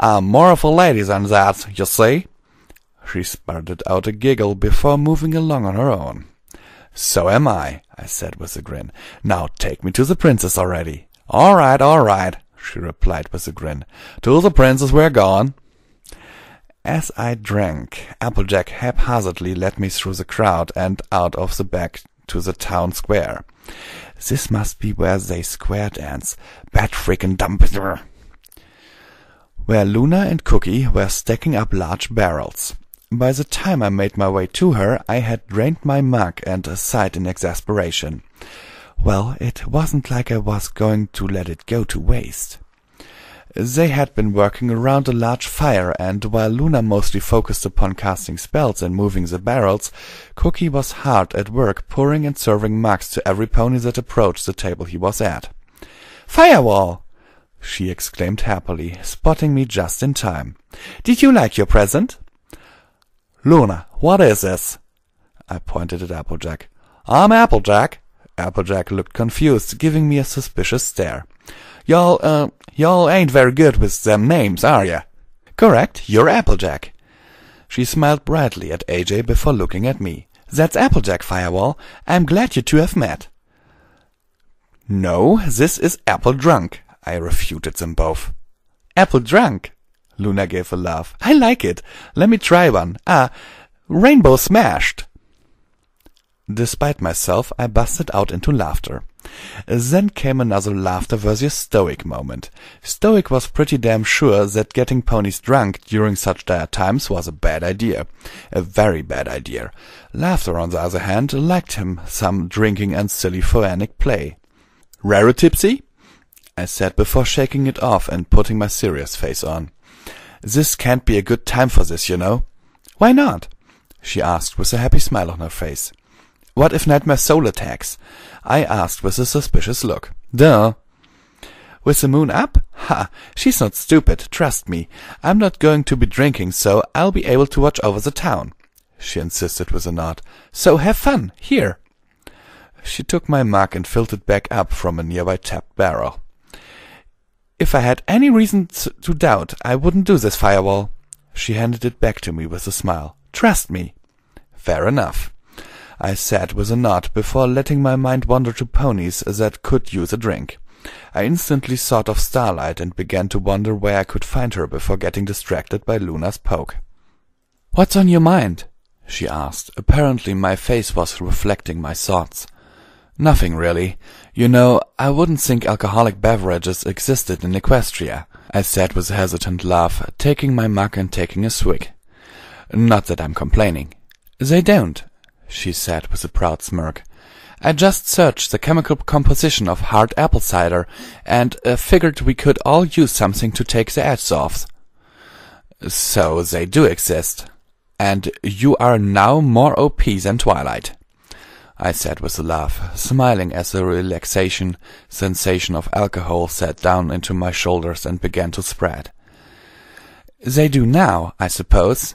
I'm more of a lady than that, you see." She sputtered out a giggle before moving along on her own. "So am I," I said with a grin. "Now take me to the princess already." All right, she replied with a grin. "To the princess we're going." As I drank, Applejack haphazardly led me through the crowd and out of the back to the town square. This must be where they square dance. Bad frickin' dumper. Where Luna and Cookie were stacking up large barrels. By the time I made my way to her, I had drained my mug and sighed in exasperation. Well, it wasn't like I was going to let it go to waste. They had been working around a large fire, and while Luna mostly focused upon casting spells and moving the barrels, Cookie was hard at work pouring and serving mugs to every pony that approached the table he was at. "Firewall!" she exclaimed happily, spotting me just in time. "Did you like your present?" "Luna, what is this?" I pointed at Applejack. "I'm Applejack." Applejack looked confused, giving me a suspicious stare. Y'all ain't very good with them names, are ya?" "Correct, you're Applejack." She smiled brightly at AJ before looking at me. "That's Applejack, Firewall. I'm glad you two have met." "No, this is Apple Drunk," I refuted them both. "Apple Drunk?" Luna gave a laugh. I like it. Let me try one. Rainbow smashed. Despite myself, I busted out into laughter. Then came another laughter versus stoic moment. Stoic was pretty damn sure that getting ponies drunk during such dire times was a bad idea. A very bad idea. Laughter, on the other hand, liked him some drinking and silly phonetic play. Rare tipsy? I said before shaking it off and putting my serious face on. This can't be a good time for this, you know. Why not? She asked with a happy smile on her face. What if Nightmare Soul attacks? I asked with a suspicious look. Duh. With the moon up? Ha! She's not stupid, trust me. I'm not going to be drinking, so I'll be able to watch over the town. She insisted with a nod. So have fun, here. She took my mug and filled it back up from a nearby tapped barrel. If I had any reason to doubt, I wouldn't do this, Firewall. She handed it back to me with a smile. Trust me. Fair enough, I said with a nod before letting my mind wander to ponies that could use a drink. I instantly thought of Starlight and began to wonder where I could find her before getting distracted by Luna's poke. What's on your mind? She asked. Apparently my face was reflecting my thoughts. Nothing really. You know, I wouldn't think alcoholic beverages existed in Equestria, I said with a hesitant laugh, taking my mug and taking a swig. Not that I'm complaining. They don't, she said with a proud smirk. I just searched the chemical composition of hard apple cider and figured we could all use something to take the edge off. So they do exist. And you are now more OP than Twilight, I said with a laugh, smiling as the relaxation sensation of alcohol sat down into my shoulders and began to spread. They do now, I suppose.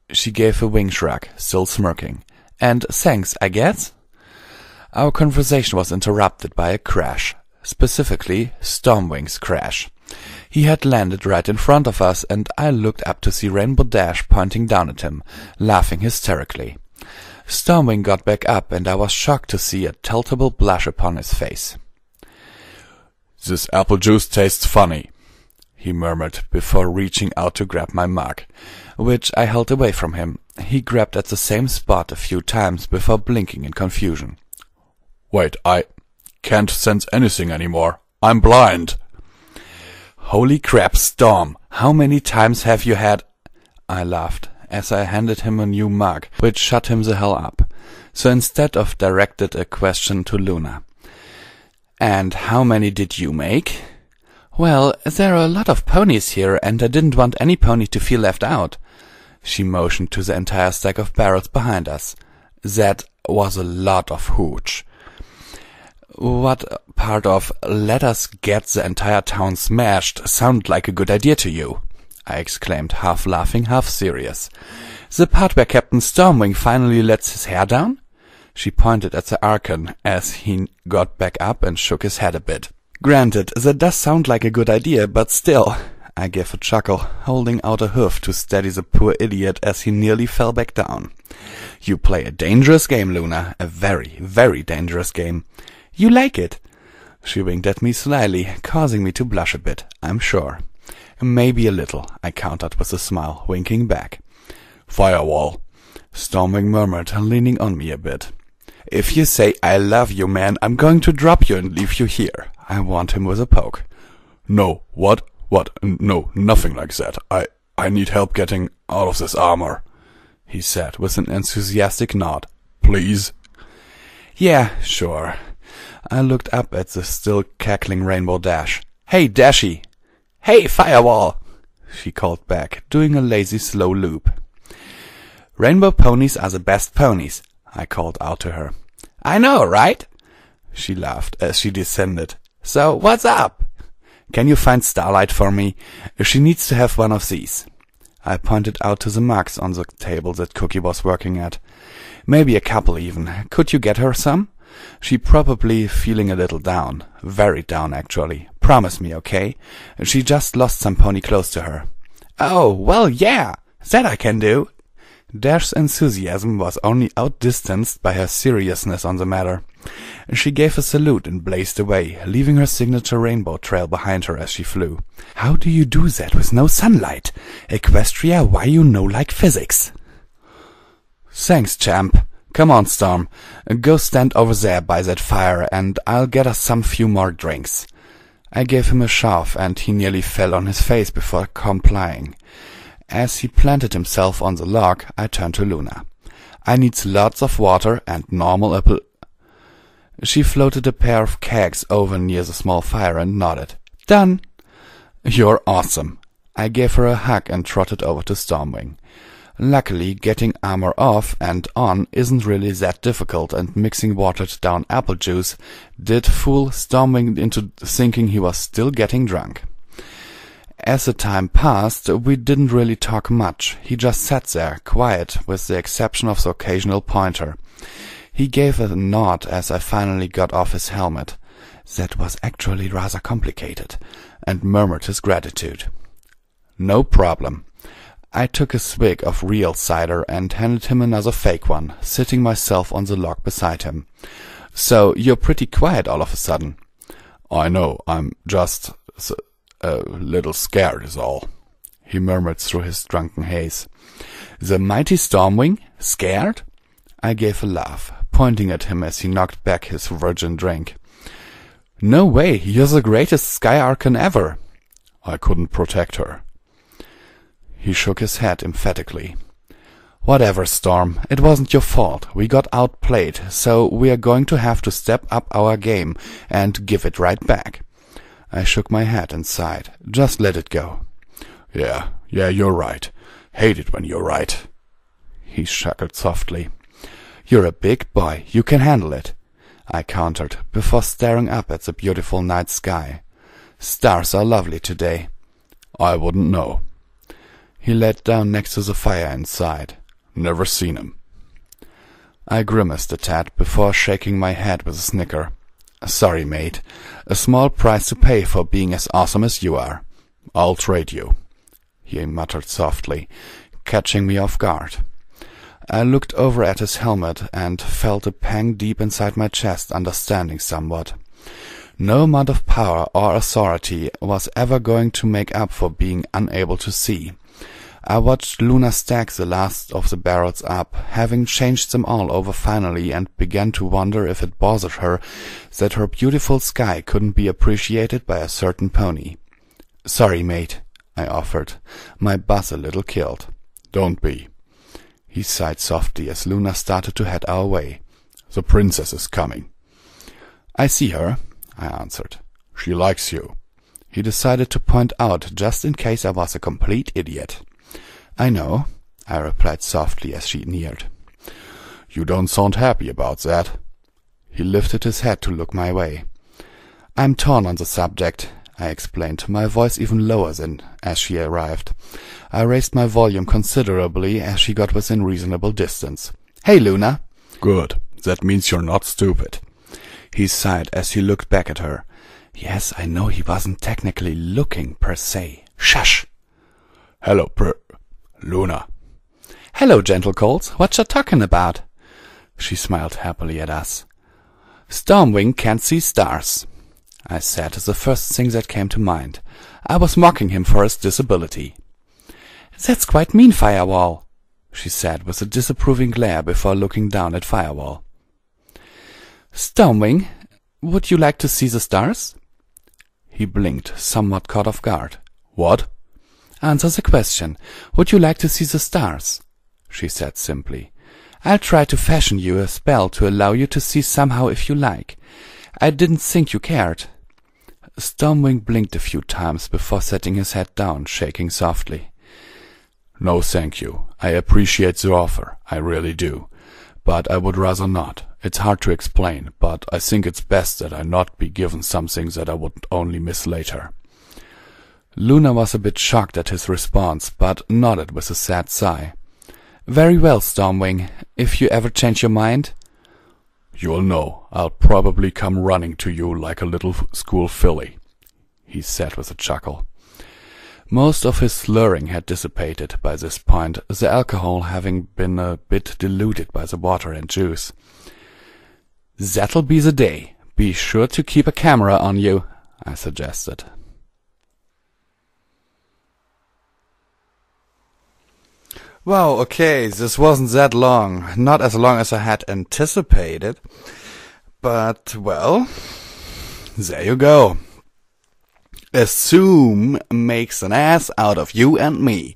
She gave a wing shrug, still smirking. And thanks, I guess? Our conversation was interrupted by a crash, specifically Stormwing's crash. He had landed right in front of us, and I looked up to see Rainbow Dash pointing down at him, laughing hysterically. Stormwing got back up, and I was shocked to see a telltale blush upon his face. "This apple juice tastes funny," he murmured before reaching out to grab my mug, which I held away from him. He grabbed at the same spot a few times before blinking in confusion. "Wait, I can't sense anything anymore. I'm blind." "Holy crap, Storm! How many times have you had—" I laughed, as I handed him a new mug, which shut him the hell up. So instead of directed a question to Luna. "And how many did you make?" "Well, there are a lot of ponies here, and I didn't want any pony to feel left out." She motioned to the entire stack of barrels behind us. That was a lot of hooch. "What part of 'let us get the entire town smashed' sounded like a good idea to you?" I exclaimed, half laughing, half serious. "The part where Captain Stormwing finally lets his hair down?" She pointed at the Archon as he got back up and shook his head a bit. "Granted, that does sound like a good idea, but still," I gave a chuckle, holding out a hoof to steady the poor idiot as he nearly fell back down. "You play a dangerous game, Luna, a very, very dangerous game. You like it?" She winked at me slyly, causing me to blush a bit, I'm sure. "Maybe a little," I countered with a smile, winking back. "Firewall," Stormwing murmured, leaning on me a bit. "If you say I love you, man, I'm going to drop you and leave you here," I warned him with a poke. "No, what? What? No, nothing like that. I need help getting out of this armor," he said with an enthusiastic nod. "Please?" "Yeah, sure." I looked up at the still cackling Rainbow Dash. "Hey, Dashy!" "Hey, Firewall!" she called back, doing a lazy slow loop. "Rainbow ponies are the best ponies," I called out to her. "I know, right?" She laughed as she descended. "So, what's up?" "Can you find Starlight for me? She needs to have one of these." I pointed out to the mugs on the table that Cookie was working at. "Maybe a couple even. Could you get her some? She probably feeling a little down. Very down, actually. Promise me, okay? She just lost some pony close to her." "Oh, well, yeah. That I can do." Dash's enthusiasm was only outdistanced by her seriousness on the matter. She gave a salute and blazed away, leaving her signature rainbow trail behind her as she flew.
"How do you do that with no sunlight? Equestria, why you know like physics?" "Thanks, champ. Come on, Storm. Go stand over there by that fire, and I'll get us some few more drinks." I gave him a shove, and he nearly fell on his face before complying. As he planted himself on the log, I turned to Luna. "I needs lots of water and normal apple—" She floated a pair of kegs over near the small fire and nodded. "Done." "You're awesome." I gave her a hug and trotted over to Stormwing. Luckily, getting armor off and on isn't really that difficult, and mixing watered down apple juice did fool Stormwing into thinking he was still getting drunk. As the time passed, we didn't really talk much. He just sat there, quiet, with the exception of the occasional pointer. He gave a nod as I finally got off his helmet. That was actually rather complicated, and murmured his gratitude. "No problem." I took a swig of real cider and handed him another fake one, sitting myself on the log beside him. "So you're pretty quiet all of a sudden." "I know, I'm just a little scared is all," he murmured through his drunken haze. "The mighty Stormwing? Scared?" I gave a laugh, pointing at him as he knocked back his virgin drink. "No way, you're the greatest Sky Archon ever." "I couldn't protect her." He shook his head emphatically. "Whatever, Storm. It wasn't your fault. We got outplayed, so we are going to have to step up our game and give it right back." I shook my head and sighed. "Just let it go." Yeah, you're right. Hate it when you're right." He chuckled softly. "You're a big boy. You can handle it," I countered, before staring up at the beautiful night sky. "Stars are lovely today." "I wouldn't know." He laid down next to the fire and sighed. "Never seen 'em." I grimaced a tad before shaking my head with a snicker. "Sorry, mate. A small price to pay for being as awesome as you are." "I'll trade you," he muttered softly, catching me off guard. I looked over at his helmet and felt a pang deep inside my chest, understanding somewhat. No amount of power or authority was ever going to make up for being unable to see. I watched Luna stack the last of the barrels up, having changed them all over finally, and began to wonder if it bothered her that her beautiful sky couldn't be appreciated by a certain pony. "Sorry, mate," I offered, my buzz a little killed. "Don't be." He sighed softly as Luna started to head our way. "The princess is coming." "I see her," I answered. "She likes you." He decided to point out, just in case I was a complete idiot. "I know," I replied softly as she neared. "You don't sound happy about that." He lifted his head to look my way. "I'm torn on the subject," I explained, my voice even lower than as she arrived. I raised my volume considerably as she got within reasonable distance. "Hey, Luna." "Good. That means you're not stupid." He sighed as he looked back at her. Yes, I know he wasn't technically looking per se. Shush! "Hello, Luna." "Hello, gentle colts. What you talking about?" She smiled happily at us. "Stormwing can't see stars," I said, the first thing that came to mind. I was mocking him for his disability. "That's quite mean, Firewall," she said with a disapproving glare before looking down at Firewall. "Stormwing, would you like to see the stars?" He blinked, somewhat caught off guard. "What?" "Answer the question. Would you like to see the stars?" she said simply. "I'll try to fashion you a spell to allow you to see somehow if you like. I didn't think you cared." Stormwing blinked a few times before setting his head down, shaking softly. "No, thank you. I appreciate the offer. I really do. But I would rather not. It's hard to explain, but I think it's best that I not be given something that I would only miss later." Luna was a bit shocked at his response, but nodded with a sad sigh. "Very well, Stormwing. If you ever change your mind—" "You'll know. I'll probably come running to you like a little school filly," he said with a chuckle. Most of his slurring had dissipated by this point, the alcohol having been a bit diluted by the water and juice. That'll be the day. Be sure to keep a camera on you, I suggested. Wow, okay, this wasn't that long. Not as long as I had anticipated. But, well, there you go. Assume makes an ass out of you and me.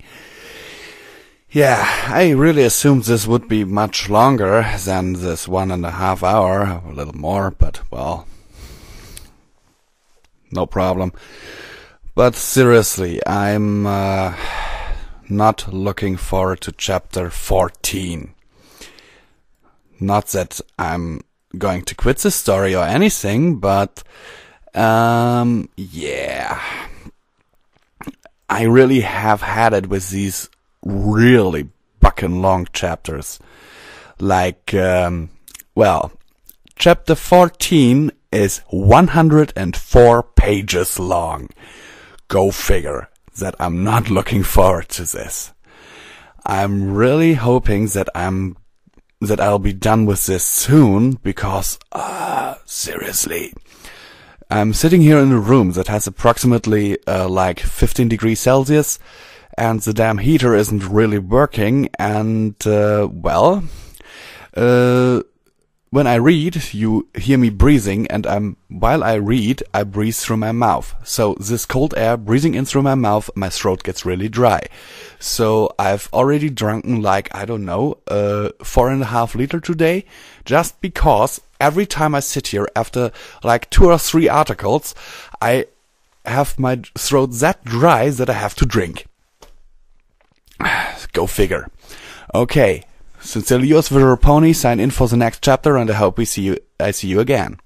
Yeah, I really assumed this would be much longer than this 1.5 hour, a little more, but, well, no problem. But seriously, I'm not looking forward to chapter 14. Not that I'm going to quit the story or anything, but, yeah. I really have had it with these really bucking long chapters. Like, well, chapter 14 is 104 pages long. Go figure that I'm not looking forward to this. I'm really hoping that I'll be done with this soon, because, seriously, I'm sitting here in a room that has approximately, like 15 degrees Celsius, and the damn heater isn't really working, and, well, when I read, you hear me breathing, and while I read, I breathe through my mouth. So this cold air breathing in through my mouth, my throat gets really dry. So I've already drunken, like, I don't know, 4.5 liters today, just because every time I sit here after like 2 or 3 articles, I have my throat that dry that I have to drink. Go figure. Okay. Sincerely yours, Pony, sign in for the next chapter, and I hope I see you again.